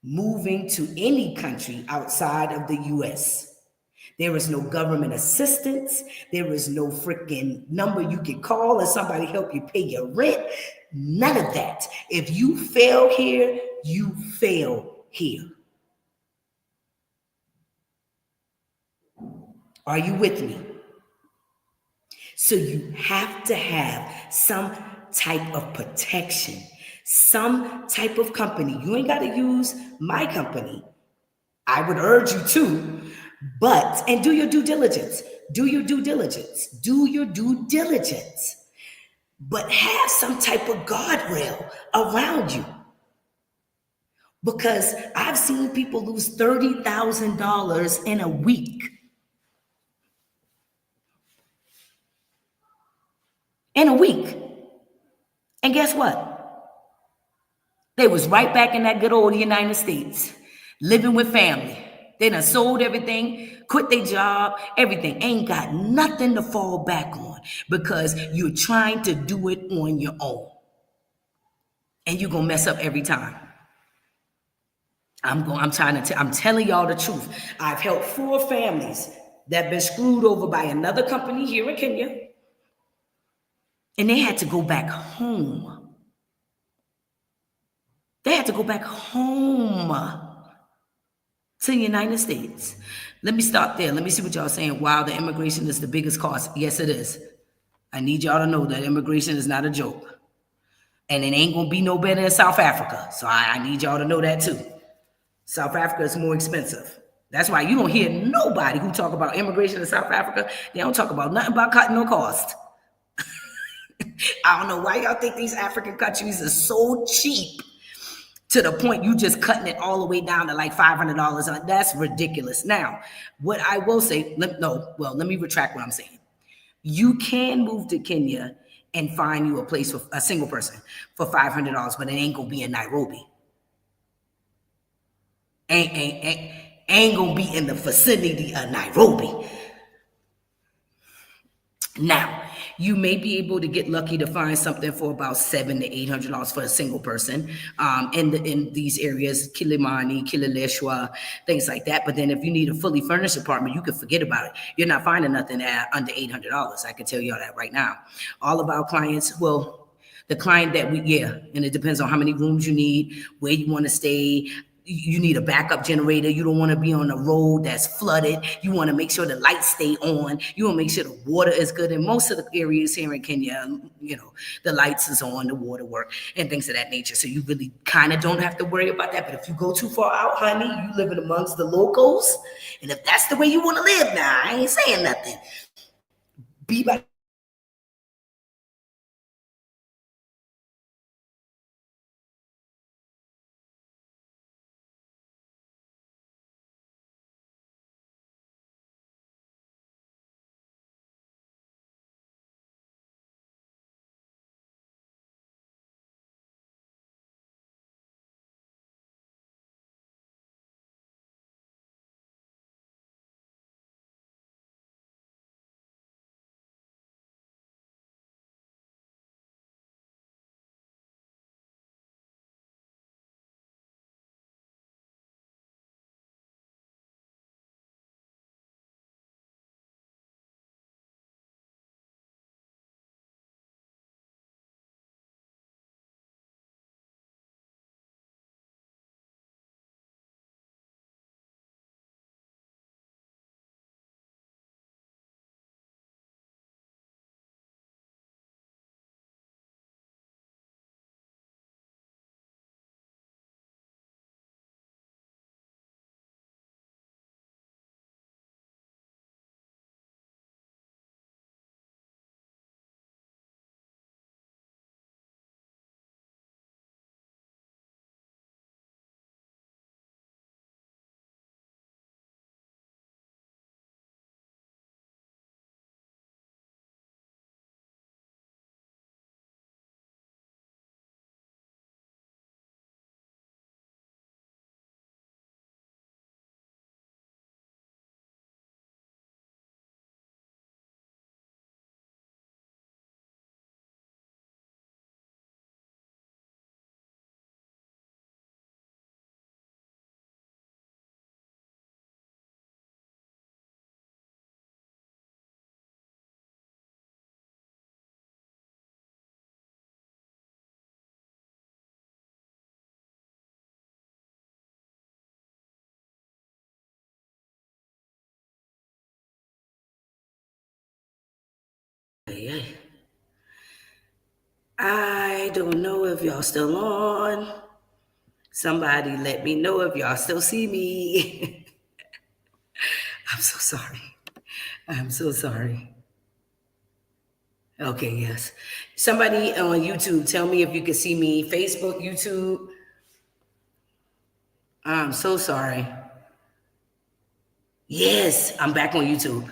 moving to any country outside of the US. There is no government assistance. There is no freaking number you can call and somebody help you pay your rent. None of that. If you fail here, you fail here. Are you with me? So you have to have some type of protection, some type of company. You ain't got to use my company. I would urge you to, and do your due diligence. Do your due diligence. Do your due diligence. But have some type of guardrail around you. Because I've seen people lose $30,000 in a week. In a week. And guess what? They was right back in that good old United States, living with family. They done sold everything, quit their job, everything. Ain't got nothing to fall back on because you're trying to do it on your own. And you're going to mess up every time. I'm telling y'all the truth. I've helped 4 families that have been screwed over by another company here in Kenya. And they had to go back home. They had to go back home to the United States. Let me stop there. Let me see what y'all saying. Wow, the immigration is the biggest cost. Yes, it is. I need y'all to know that immigration is not a joke. And it ain't going to be no better in South Africa. So I need y'all to know that too. South Africa is more expensive. That's why you don't hear nobody who talk about immigration in South Africa. They don't talk about nothing about cutting no cost. I don't know why y'all think these African countries are so cheap to the point you just cutting it all the way down to like $500. That's ridiculous. Now, what I will say, let me retract what I'm saying. You can move to Kenya and find you a place for a single person for $500, but it ain't gonna be in Nairobi. Ain't gonna be in the vicinity of Nairobi. Now, You may be able to get lucky to find something for about $700 to $800 for a single person in these areas, Kilimani, Kileleshwa, things like that. But then if you need a fully furnished apartment, you can forget about it. You're not finding nothing at under $800. I can tell you all that right now. All of our clients, well, the client that and it depends on how many rooms you need, where you want to stay. You need a backup generator. You don't want to be on a road that's flooded. You want to make sure the lights stay on. You want to make sure the water is good. In most of the areas here in Kenya, the lights is on, the water work, and things of that nature. So you really kind of don't have to worry about that. But if you go too far out, honey, you living amongst the locals. And if that's the way you want to live now, I ain't saying nothing. Be by I don't know if y'all still on. Somebody let me know if y'all still see me. I'm so sorry. I'm so sorry. Okay, yes. Somebody on YouTube, tell me if you can see me. Facebook, YouTube. I'm so sorry. Yes, I'm back on YouTube.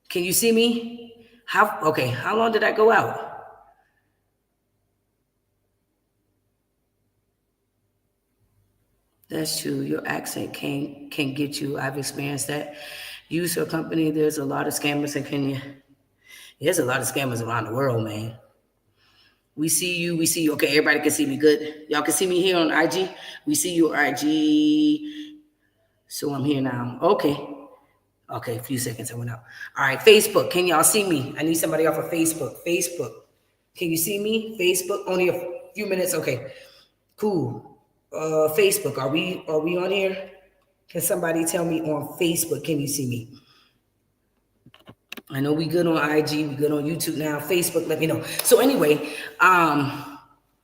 Can you see me? How long did I go out? That's true. Your accent can get you. I've experienced that. Use your company. There's a lot of scammers in Kenya. There's a lot of scammers around the world, man. We see you. We see you. Okay, everybody can see me. Good. Y'all can see me here on IG. We see you on IG. So I'm here now. Okay. Okay, a few seconds I went out. All right, Facebook. Can y'all see me? I need somebody off of Facebook. Facebook. Can you see me? Facebook. Only a few minutes. Okay. Cool. Facebook. Are we on here? Can somebody tell me on Facebook? Can you see me? I know we good on IG, we good on YouTube now. Facebook, let me know. So anyway, I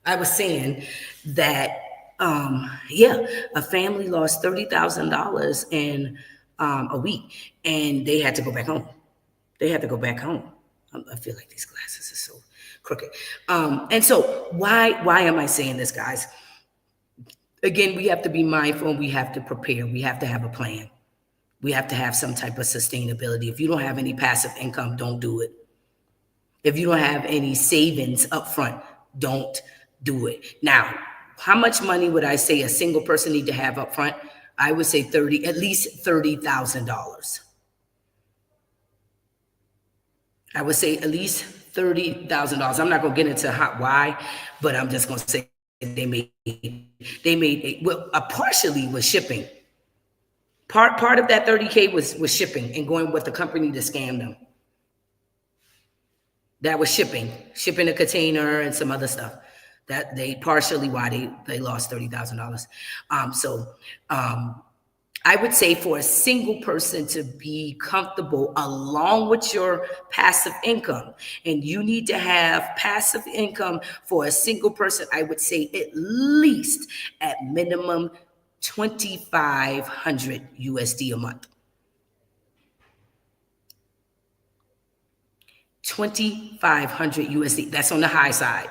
was saying that a family lost $30,000 in a week, and they had to go back home. They had to go back home. I feel like these glasses are so crooked. And so why am I saying this, guys? Again, we have to be mindful and we have to prepare. We have to have a plan. We have to have some type of sustainability. If you don't have any passive income, don't do it. If you don't have any savings up front, don't do it. Now, how much money would I say a single person need to have up front? I would say at least $30,000. I would say at least $30,000. I'm not gonna get into why, but I'm just gonna say partially was shipping. Part of that 30K was shipping and going with the company to scam them. That was shipping a container and some other stuff. That they partially why they lost $30,000. I would say for a single person to be comfortable along with your passive income, and you need to have passive income for a single person, I would say at least at minimum 2,500 USD a month. 2,500 USD. That's on the high side.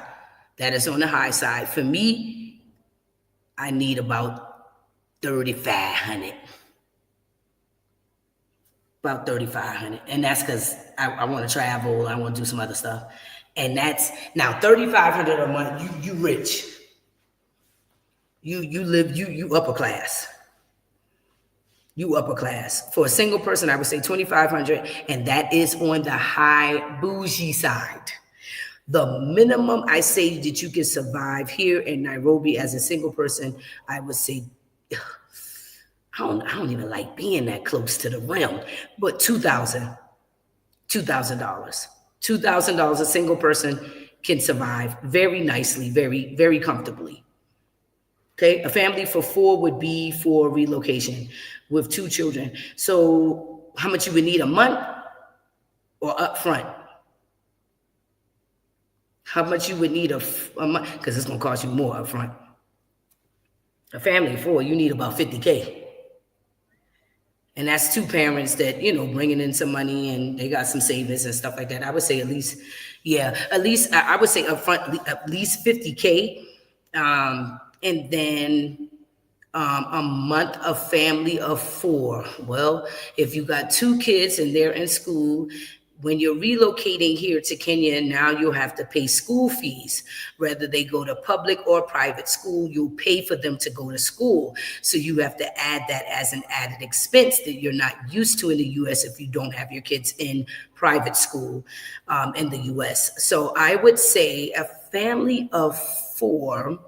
That is on the high side. For me, I need about 3,500. About 3,500. And that's because I want to travel. I want to do some other stuff. And that's now 3,500 a month. You rich. You live, you upper class. You upper class. For a single person, I would say 2,500, and that is on the high bougie side. The minimum I say that you can survive here in Nairobi as a single person, I would say, I don't even like being that close to the rim, but $2,000. $2,000 a single person can survive very nicely, very, very comfortably. Okay, a family for 4 would be for relocation with 2 children. So how much you would need a month or upfront? How much you would need a month? Because it's going to cost you more upfront. A family of 4, you need about 50K. And that's 2 parents that, bringing in some money and they got some savings and stuff like that. I would say at least I would say upfront, at least 50K. And then a month of family of 4. Well, if you got 2 kids and they're in school, when you're relocating here to Kenya, now you'll have to pay school fees. Whether they go to public or private school, you'll pay for them to go to school. So you have to add that as an added expense that you're not used to in the U.S. if you don't have your kids in private school in the U.S. So I would say a family of 4.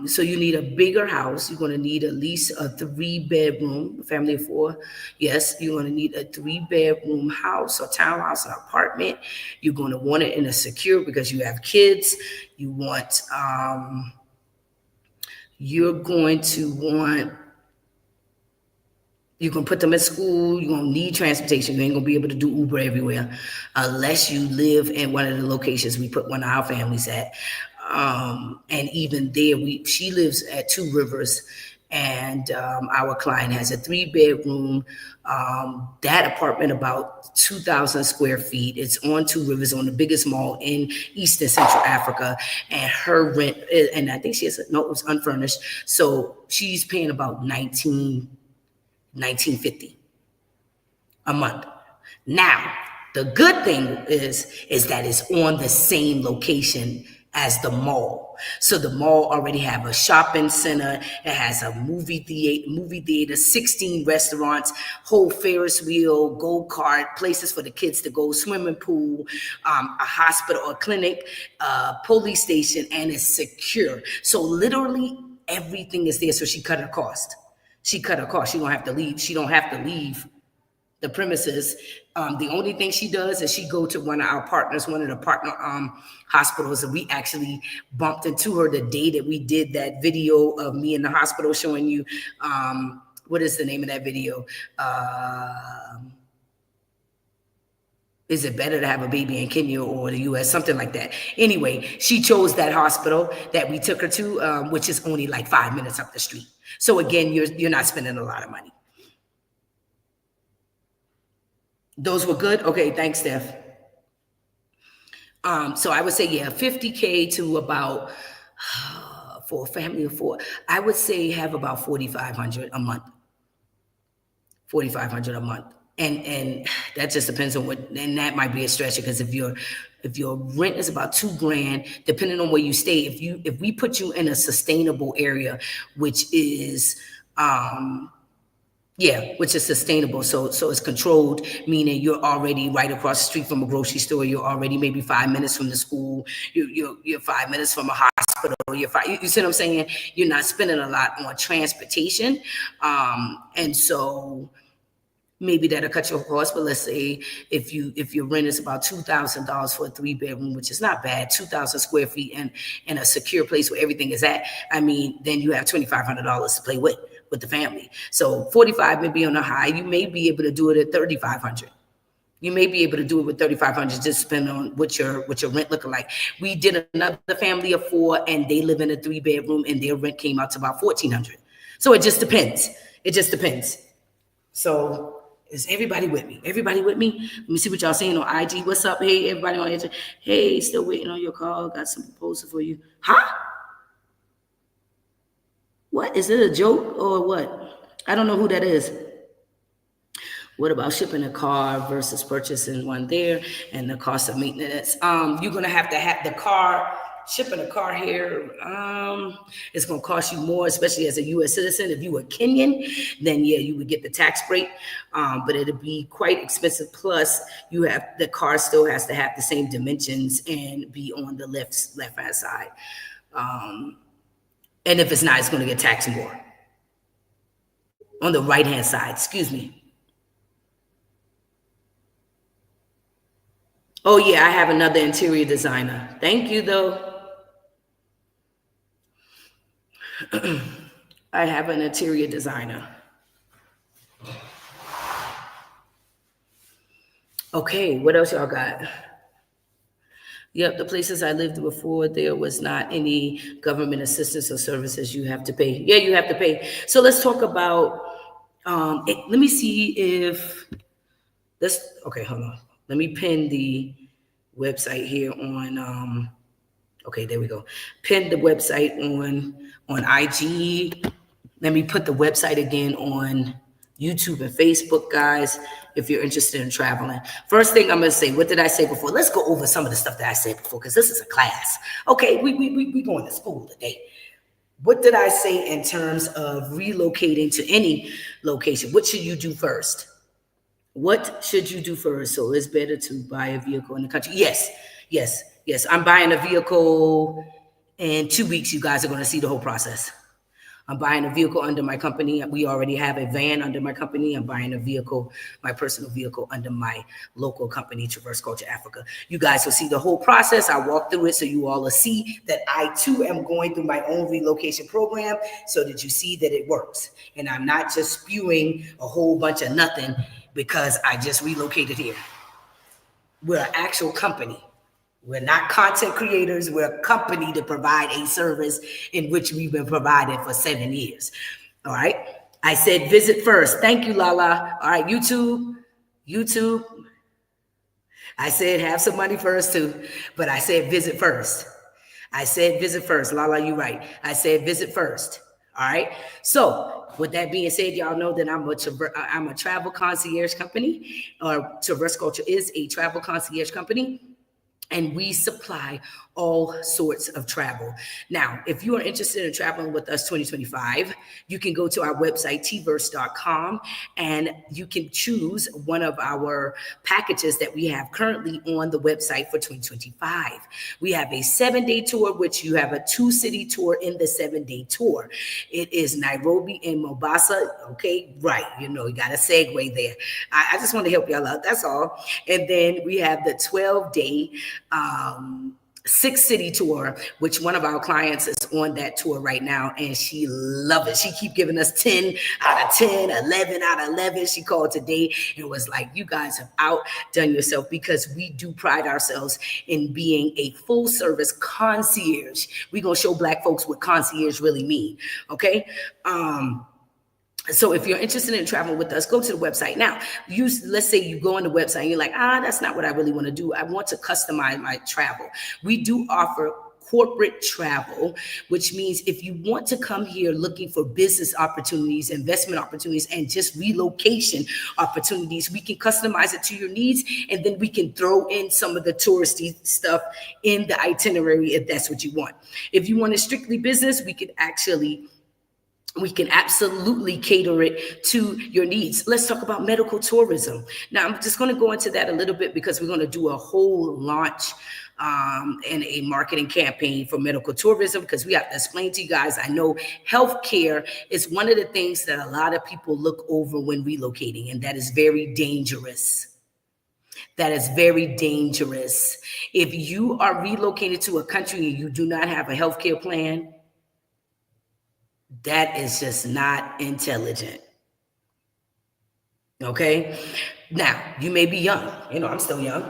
So you need a bigger house. You're going to need at least a 3-bedroom, family of 4. Yes, you're going to need a 3-bedroom house or townhouse, an apartment. You're going to want it in a secure because you have kids. You want, you're going to want, you can put them in school. You're going to need transportation. You ain't going to be able to do Uber everywhere unless you live in one of the locations we put one of our families at. And even there, she lives at 2 Rivers, and our client has a 3-bedroom. That apartment about 2,000 square feet. It's on 2 Rivers, on the biggest mall in East and Central Africa. And her rent, and I think it was unfurnished. So she's paying about $19.50 a month. Now, the good thing is that it's on the same location as the mall. So the mall already have a shopping center. It has a movie theater, 16 restaurants, whole Ferris wheel, go-kart, places for the kids to go, swimming pool, a hospital, a clinic, police station, and it's secure. So literally everything is there. So she cut her cost. She don't have to leave. She don't have to leave the premises. The only thing she does is she go to one of our partners, one of the partner hospitals, and we actually bumped into her the day that we did that video of me in the hospital showing you, what is the name of that video? Is it better to have a baby in Kenya or the US? Something like that. Anyway, she chose that hospital that we took her to, which is only like 5 minutes up the street. So again, you're not spending a lot of money. Those were good? Okay, thanks, Steph. So I would say, 50K to about, for a family of 4, I would say have about 4,500 a month. 4,500 a month. And that just depends on and that might be a stretch, because if your rent is about $2,000, depending on where you stay, if we put you in a sustainable area, which is, Yeah, which is sustainable. So it's controlled, meaning you're already right across the street from a grocery store. You're already maybe 5 minutes from the school. You're 5 minutes from a hospital. You see what I'm saying? You're not spending a lot on transportation. And so maybe that'll cut your cost, but let's say if your rent is about $2,000 for a 3-bedroom, which is not bad, 2,000 square feet and in a secure place where everything is at, I mean, then you have $2,500 to play with the family. So 45 may be on the high. You may be able to do it at 3,500. You may be able to do it with 3,500, just depending on what your rent looking like. We did another family of 4, and they live in a 3-bedroom, and their rent came out to about 1,400. So it just depends. It just depends. So is everybody with me? Everybody with me? Let me see what y'all saying on IG. What's up? Hey, everybody on IG. Hey, still waiting on your call. Got some proposal for you. Huh? What? Is it a joke or what? I don't know who that is. What about shipping a car versus purchasing one there and the cost of maintenance? You're gonna have to have the car. Shipping a car here, it's going to cost you more, especially as a U.S. citizen. If you were Kenyan, then yeah, you would get the tax break, but it'd be quite expensive. Plus, the car still has to have the same dimensions and be on the left-hand side. And if it's not, it's going to get taxed more. On the right-hand side, excuse me. Oh yeah, I have another interior designer. Thank you, though. I have an interior designer. Okay, what else y'all got? Yep, the places I lived before, there was not any government assistance or services you have to pay. Yeah, you have to pay. So let's talk about, let me see if this, okay, hold on. Let me pin the website here on, okay, there we go. Pin the website on IG. Let me put the website again on YouTube and Facebook, guys, if you're interested in traveling. First thing I'm going to say, what did I say before? Let's go over some of the stuff that I said before, because this is a class. Okay, we going to school today. What did I say in terms of relocating to any location? What should you do first? What should you do first? So it's better to buy a vehicle in the country. Yes. I'm buying a vehicle in 2 weeks. You guys are going to see the whole process. I'm buying a vehicle under my company. We already have a van under my company. I'm buying a vehicle, my personal vehicle, under my local company, Traverse Culture Africa. You guys will see the whole process. I walk through it so you all will see that I too am going through my own relocation program so that you see that it works. And I'm not just spewing a whole bunch of nothing because I just relocated here. We're an actual company. We're not content creators. We're a company to provide a service in which we've been provided for 7 years. All right. I said visit first. Thank you, Lala. All right, YouTube. I said have some money first too, but I said visit first. Lala, you're right. I said visit first. All right. So with that being said, y'all know that I'm a travel concierge company, or Traverse Culture is a travel concierge company. And we supply all sorts of travel. Now, if you are interested in traveling with us 2025, you can go to our website, tverse.com, and you can choose one of our packages that we have currently on the website for 2025. We have a 7-day tour, which you have a 2-city tour in the 7-day tour. It is Nairobi and Mombasa. Okay, right. You got a segue there. I just want to help y'all out. That's all. And then we have the 12-day 6-city tour, which one of our clients is on that tour right now, and she loves it. She keep giving us 10 out of 10, 11 out of 11. She called today and was like, you guys have outdone yourself, because we do pride ourselves in being a full service concierge. We're going to show Black folks what concierge really mean. Okay. So if you're interested in traveling with us, go to the website. Now, let's say you go on the website and you're like, that's not what I really want to do. I want to customize my travel. We do offer corporate travel, which means if you want to come here looking for business opportunities, investment opportunities, and just relocation opportunities, we can customize it to your needs, and then we can throw in some of the touristy stuff in the itinerary if that's what you want. If you want it strictly business, we could actually We can absolutely cater it to your needs. Let's talk about medical tourism. Now, I'm just going to go into that a little bit because we're going to do a whole launch and a marketing campaign for medical tourism, because we have to explain to you guys. I know healthcare is one of the things that a lot of people look over when relocating, and that is very dangerous. That is very dangerous. If you are relocated to a country and you do not have a healthcare plan, that is just not intelligent. Okay. Now, you may be young. I'm still young.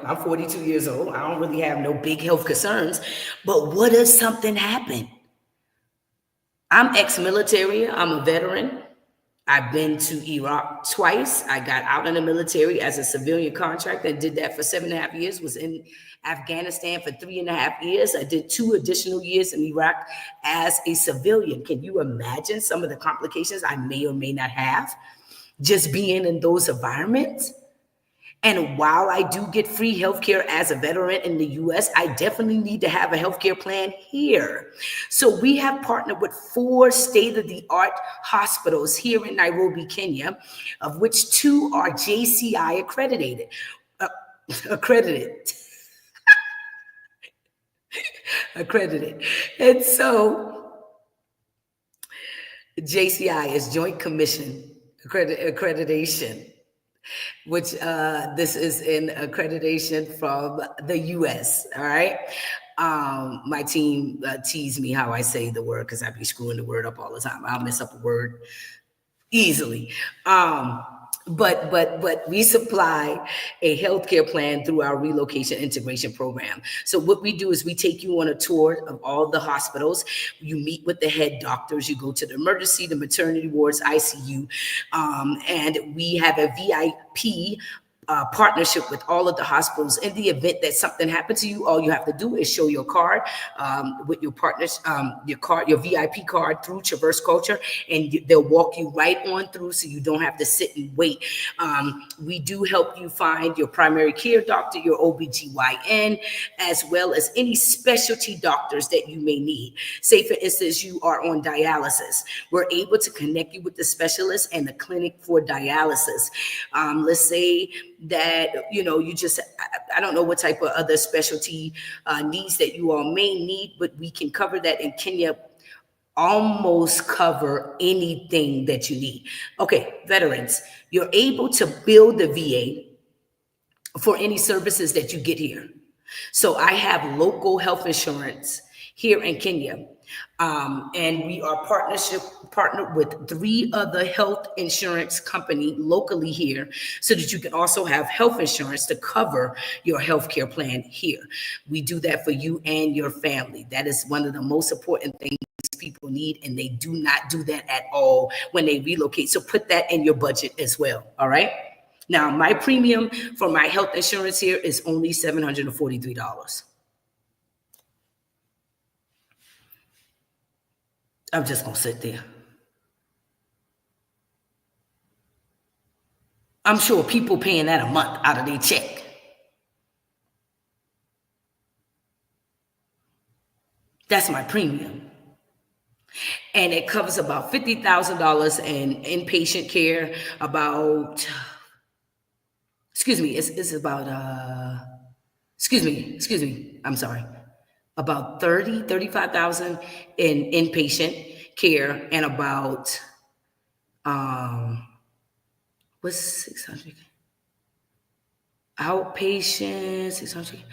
I'm 42 years old. I don't really have no big health concerns. But what if something happened? I'm ex-military. I'm a veteran. I've been to Iraq twice. I got out in the military as a civilian contractor and did that for 7.5 years, was in Afghanistan for 3.5 years. I did 2 additional years in Iraq as a civilian. Can you imagine some of the complications I may or may not have just being in those environments? And while I do get free healthcare as a veteran in the US, I definitely need to have a healthcare plan here. So we have partnered with 4 state-of-the-art hospitals here in Nairobi, Kenya, of which 2 are JCI accredited. Accredited. And so JCI is Joint Commission Accreditation, which this is in accreditation from the US. All right. My team tease me how I say the word, because I be screwing the word up all the time. I'll mess up a word easily. But we supply a healthcare plan through our relocation integration program. So what we do is we take you on a tour of all the hospitals. You meet with the head doctors. You go to the emergency, the maternity wards, ICU, and we have a VIP partnership with all of the hospitals. In the event that something happened to you, all you have to do is show your card with your partners, your VIP card through Traverse Culture, and they'll walk you right on through, so you don't have to sit and wait. We do help you find your primary care doctor, your OBGYN, as well as any specialty doctors that you may need. Say, for instance, you are on dialysis. We're able to connect you with the specialist and the clinic for dialysis. Let's say that you just, I don't know what type of other specialty needs that you all may need, but we can cover that in Kenya. Almost cover anything that you need. Okay, veterans, you're able to bill the VA for any services that you get here. So I have local health insurance here in Kenya. And we are partnered with 3 other health insurance company locally here, so that you can also have health insurance to cover your healthcare plan here. We do that for you and your family. That is one of the most important things people need, and they do not do that at all when they relocate. So put that in your budget as well. All right. Now, my premium for my health insurance here is only $743. I'm just going to sit there. I'm sure people paying that a month out of their check. That's my premium. And it covers about $50,000 in inpatient care, about, it's about, I'm sorry, about 35,000 in inpatient care, and about, what's 600? Outpatient, 600,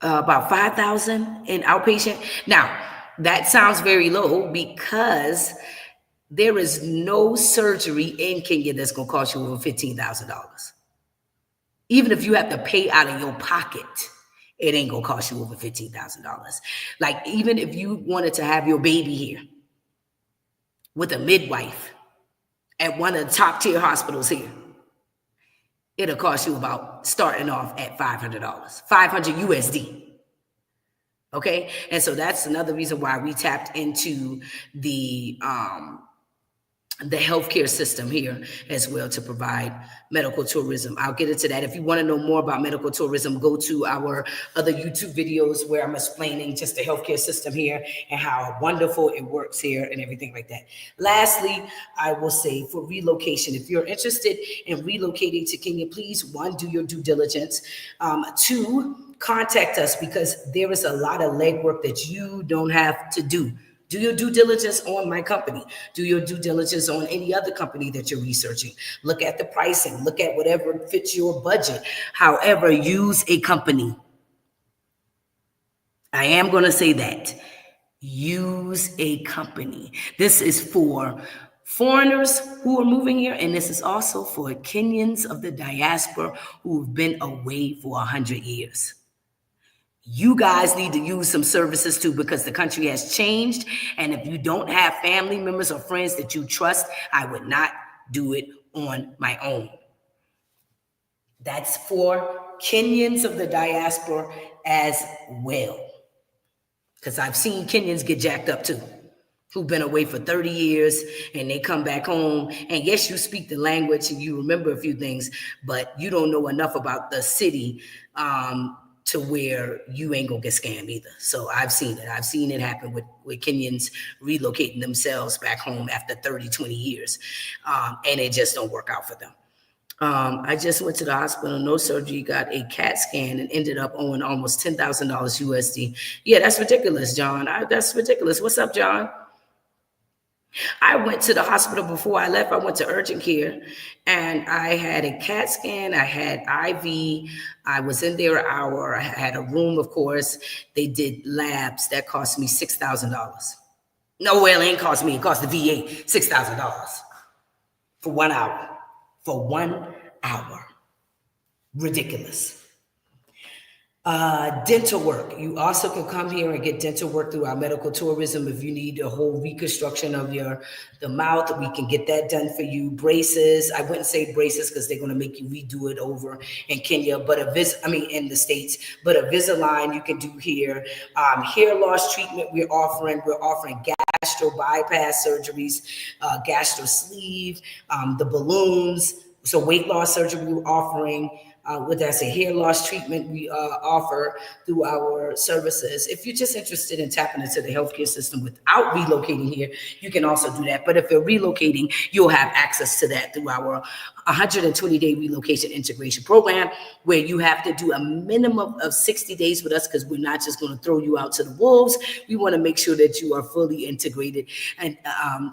about 5,000 in outpatient. Now, that sounds very low, because there is no surgery in Kenya that's going to cost you over $15,000. Even if you have to pay out of your pocket, it ain't going to cost you over $15,000. Like, even if you wanted to have your baby here with a midwife at one of the top tier hospitals here, it'll cost you about, starting off at $500, 500 USD. Okay. And so that's another reason why we tapped into the the healthcare system here as well to provide medical tourism. I'll get into that. If you want to know more about medical tourism, go to our other YouTube videos where I'm explaining just the healthcare system here and how wonderful it works here and everything like that. Lastly, I will say for relocation, if you're interested in relocating to Kenya, please, one, do your due diligence. Two, contact us because there is a lot of legwork that you don't have to do. Do your due diligence on my company. Do your due diligence on any other company that you're researching. Look at the pricing. Look at whatever fits your budget. However, use a company. I am going to say that. Use a company. This is for foreigners who are moving here, and this is also for Kenyans of the diaspora who've been away for 100 years. You guys need to use some services too because the country has changed. And if you don't have family members or friends that you trust, I would not do it on my own. That's for Kenyans of the diaspora as well. Because I've seen Kenyans get jacked up too, who've been away for 30 years and they come back home. And yes, you speak the language and you remember a few things, but you don't know enough about the city to where you ain't gonna get scammed either. So I've seen it. I've seen it happen with Kenyans relocating themselves back home after 30, 20 years. And it just don't work out for them. I just went to the hospital, no surgery, got a CAT scan and ended up owing almost $10,000 USD. Yeah, that's ridiculous, John. That's ridiculous. What's up, John? I went to the hospital before I left. I went to urgent care and I had a CAT scan. I had IV. I was in there an hour. I had a room, of course. They did labs. That cost me $6,000. No, well, it ain't cost me. It cost the VA $6,000 for 1 hour. For 1 hour. Ridiculous. Dental work. You also can come here and get dental work through our medical tourism. If you need a whole reconstruction of the mouth, we can get that done for you. Braces. I wouldn't say braces because they're going to make you redo it over in Kenya, but in the States. But Invisalign you can do here. Hair loss treatment we're offering. We're offering gastro bypass surgeries, gastro sleeve, the balloons. So weight loss surgery we're offering. Hair loss treatment we offer through our services. If you're just interested in tapping into the healthcare system without relocating here, you can also do that. But if you're relocating, you'll have access to that through our 120-day relocation integration program, where you have to do a minimum of 60 days with us because we're not just going to throw you out to the wolves. We want to make sure that you are fully integrated and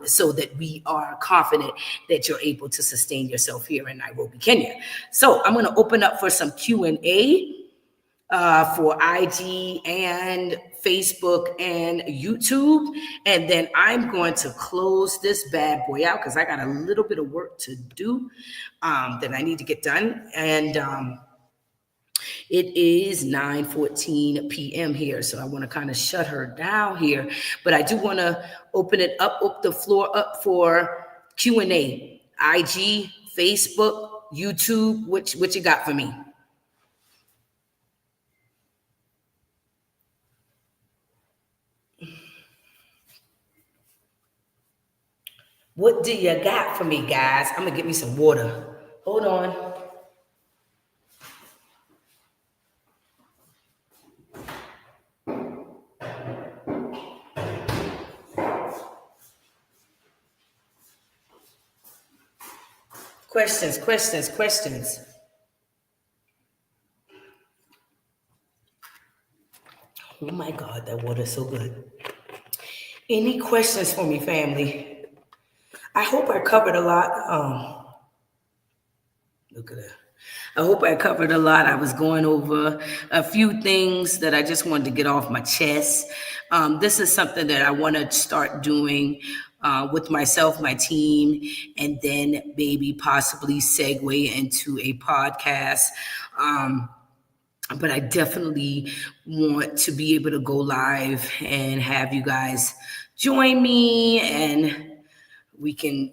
so that we are confident that you're able to sustain yourself here in Nairobi, Kenya. So I'm going to open up for some Q&A for IG and Facebook and YouTube. And then I'm going to close this bad boy out because I got a little bit of work to do that I need to get done. And it is 9:14 p.m. here. So I want to kind of shut her down here. But I do want to open the floor up for Q&A. IG, Facebook, YouTube, what you got for me? What do you got for me, guys? I'm gonna get me some water. Hold on. Questions. Oh my God, that water is so good. Any questions for me, family? I hope I covered a lot. Look at that. I hope I covered a lot. I was going over a few things that I just wanted to get off my chest. This is something that I want to start doing with myself, my team, and then maybe possibly segue into a podcast. But I definitely want to be able to go live and have you guys join me and We can,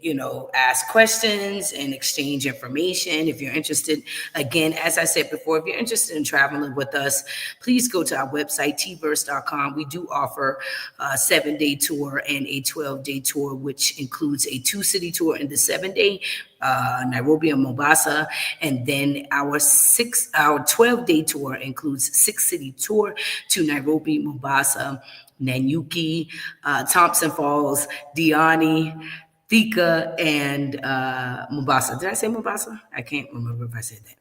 ask questions and exchange information if you're interested. Again, as I said before, if you're interested in traveling with us, please go to our website, tverse.com. We do offer a 7-day tour and a 12-day tour, which includes a 2-city tour in the 7-day, Nairobi and Mombasa, and then our 12-day tour includes 6-city tour to Nairobi, Mombasa, Nanyuki, Thompson Falls, Diani, Thika, and Mombasa. Did I say Mombasa? I can't remember if I said that.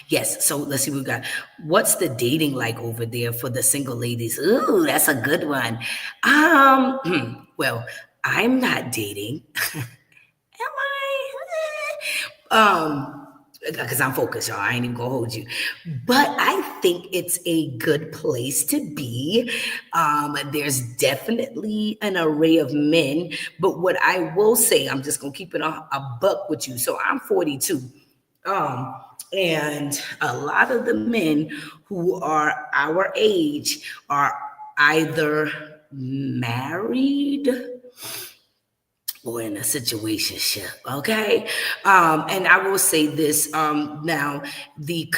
Yes, so let's see what we got. What's the dating like over there for the single ladies? Ooh, that's a good one. Well, I'm not dating. Am I? Because I'm focused, y'all. I ain't even gonna hold you. But I think it's a good place to be. There's definitely an array of men. But what I will say, I'm just gonna keep it a buck with you. So I'm 42. And a lot of the men who are our age are either married or in a situationship, okay? And I will say this, now, the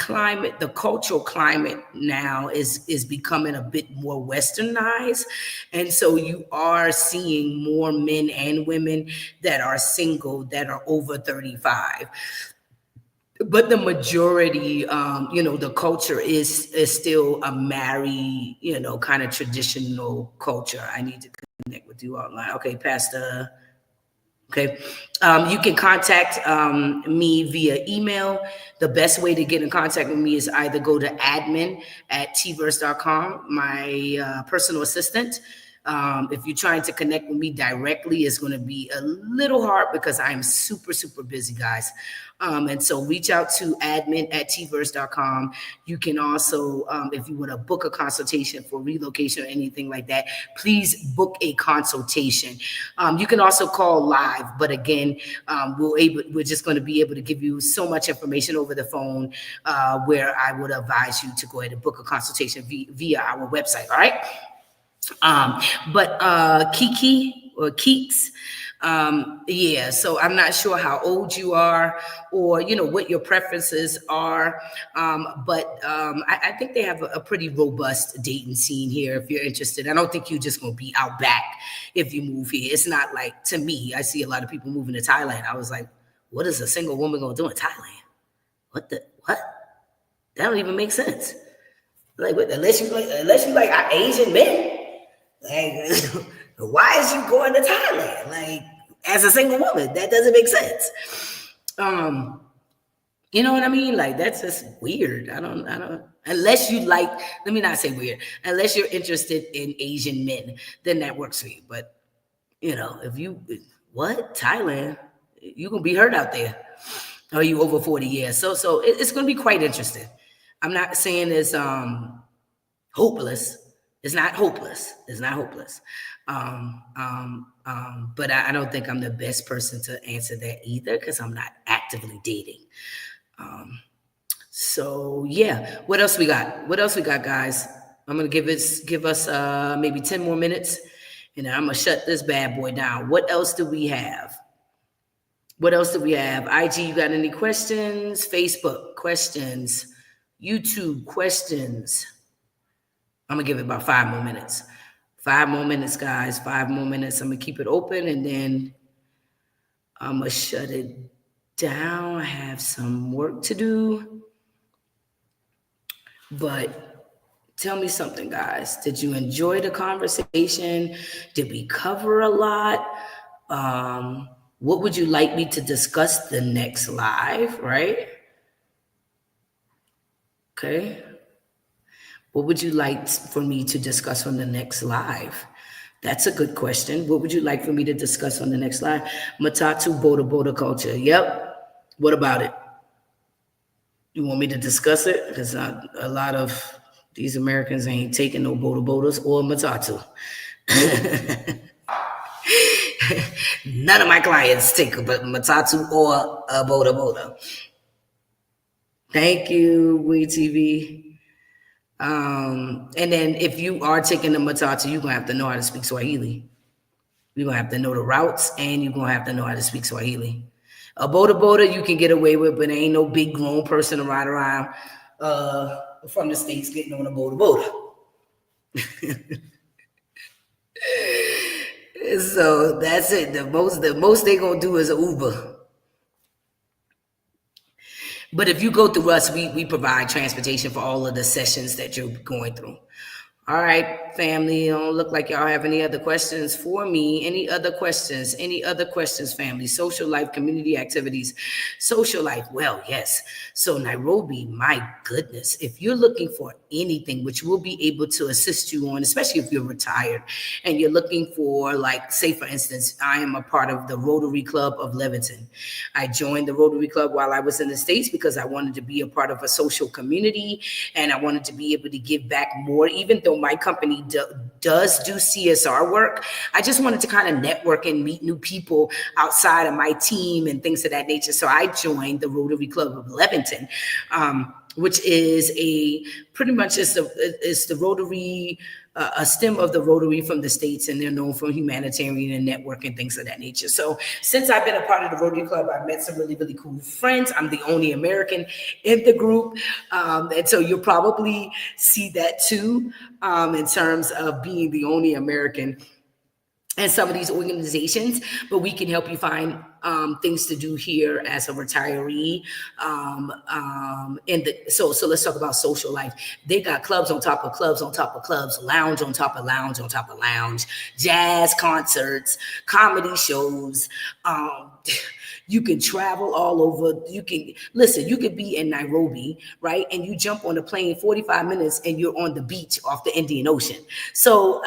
cultural climate now is becoming a bit more westernized. And so you are seeing more men and women that are single that are over 35. But the majority, the culture is still a married, kind of traditional culture. I need to connect with you online. Okay, Pastor. Okay. You can contact me via email. The best way to get in contact with me is either go to admin@tverse.com, my personal assistant. If you're trying to connect with me directly, it's going to be a little hard because I am super, super busy, guys. And so reach out to admin@tverse.com. You can also, if you want to book a consultation for relocation or anything like that, please book a consultation. You can also call live, but again, we're just going to be able to give you so much information over the phone, where I would advise you to go ahead and book a consultation via our website. All right. But Kiki or Keeks, yeah, so I'm not sure how old you are or, what your preferences are. But I think they have a pretty robust dating scene here if you're interested. I don't think you're just going to be out back if you move here. It's not like, to me, I see a lot of people moving to Thailand. I was like, what is a single woman going to do in Thailand? What? That don't even make sense. Like, unless you like Asian men. Like, why is you going to Thailand? Like, as a single woman, that doesn't make sense. You know what I mean? Like, that's just weird. I don't, unless you like, let me not say weird, unless you're interested in Asian men, then that works for you. But, if you, Thailand, you're going to be hurt out there. Are you over 40 years? So it's going to be quite interesting. I'm not saying it's hopeless. It's not hopeless. It's not hopeless. But I don't think I'm the best person to answer that either because I'm not actively dating. So yeah, what else we got? Guys? I'm gonna give us maybe 10 more minutes, and then I'm gonna shut this bad boy down. What else do we have? IG, you got any questions? Facebook questions? YouTube questions? I'm gonna give it about 5 more minutes. 5 more minutes, guys. 5 more minutes. I'm gonna keep it open and then I'm gonna shut it down. I have some work to do. But tell me something, guys. Did you enjoy the conversation? Did we cover a lot? What would you like me to discuss the next live, right? Okay. What would you like for me to discuss on the next live? That's a good question. What would you like for me to discuss on the next live? Matatu Boda culture. Yep. What about it? You want me to discuss it? Because a lot of these Americans ain't taking no Bodas or Matatu. None of my clients take a Matatu or a Boda. Thank you, WeTV. And then if you are taking the Matatu, you're going to have to know how to speak Swahili. You're going to have to know the routes, and you're going to have to know how to speak Swahili. A boda you can get away with, but there ain't no big grown person to ride around from the States getting on a boda. So that's it. The most they gonna do is an Uber. But if you go through us, we provide transportation for all of the sessions that you're going through. All right, family. Don't look like y'all have any other questions for me. Any other questions? Any other questions, family? Social life, community activities, social life. Well, yes. So Nairobi, my goodness, if you're looking for anything, which we'll be able to assist you on, especially if you're retired and you're looking for, like, say, for instance, I am a part of the Rotary Club of Leventon. I joined the Rotary Club while I was in the States because I wanted to be a part of a social community and I wanted to be able to give back more, even though my company does do CSR work. I just wanted to kind of network and meet new people outside of my team and things of that nature. So I joined the Rotary Club of Leventon, which is pretty much is the Rotary, a stem of the Rotary from the States, and they're known for humanitarian and network and things of that nature. So since I've been a part of the Rotary Club, I've met some really, really cool friends. I'm the only American in the group. And so you'll probably see that too, in terms of being the only American and some of these organizations, but we can help you find things to do here as a retiree. So let's talk about social life. They got clubs on top of clubs on top of clubs, lounge on top of lounge on top of lounge, jazz concerts, comedy shows. You can travel all over. You could be in Nairobi, right? And you jump on a plane 45 minutes and you're on the beach off the Indian Ocean. So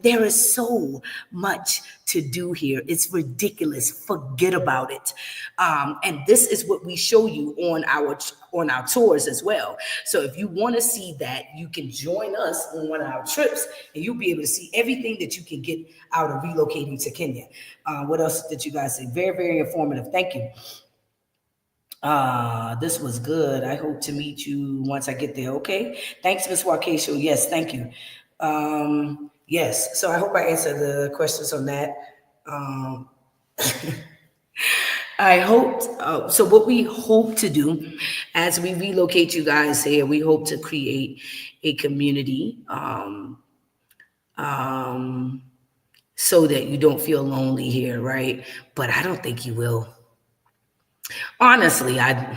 there is so much to do here. It's ridiculous. Forget about it. And this is what we show you on our tours as well. So if you want to see that, you can join us on one of our trips and you'll be able to see everything that you can get out of relocating to Kenya. What else did you guys say? Very, very informative. Thank you. This was good. I hope to meet you once I get there. Okay. Thanks, Ms. Wakesho. Yes, thank you. Yes. So I hope I answered the questions on that. I hope, so what we hope to do as we relocate you guys here, we hope to create a community, so that you don't feel lonely here, right? But I don't think you will. Honestly, I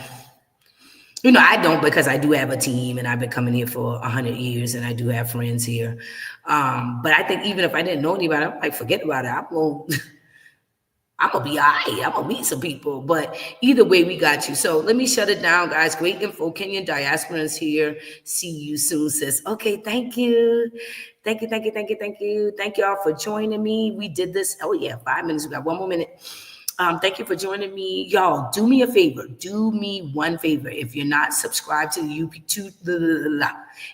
don't, because I do have a team and I've been coming here for 100 years and I do have friends here. But I think even if I didn't know anybody, I'm like, forget about it. I'm going to be all right. I'm going to meet some people. But either way, we got you. So let me shut it down, guys. Great info. Kenyan diaspora is here. See you soon, sis. Okay, thank you. Thank you. Thank you all for joining me. We did this. Oh, yeah, 5 minutes. We got one more minute. Thank you for joining me. Y'all, do me a favor. Do me one favor. If you're not subscribed to the YouTube,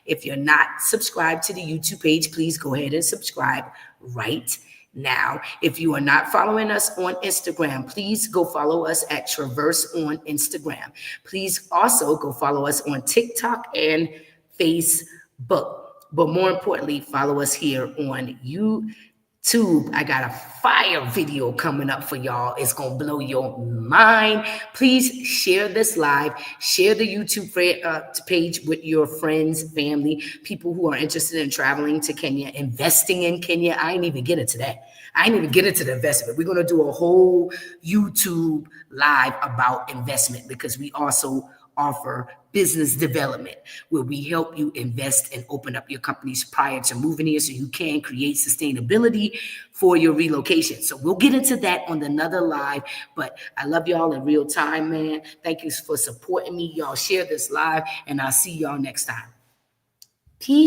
if you're not subscribed to the YouTube page, please go ahead and subscribe right now. If you are not following us on Instagram, please go follow us at Traverse on Instagram. Please also go follow us on TikTok and Facebook. But more importantly, follow us here on YouTube. I got a fire video coming up for y'all. It's going to blow your mind. Please share this live. Share the YouTube page with your friends, family, people who are interested in traveling to Kenya, investing in Kenya. I ain't even get into that. I ain't even get into the investment. We're going to do a whole YouTube live about investment, because we also offer business development, where we help you invest and open up your companies prior to moving here so you can create sustainability for your relocation. So we'll get into that on another live, but I love y'all in real time, man. Thank you for supporting me. Y'all share this live, and I'll see y'all next time. Peace.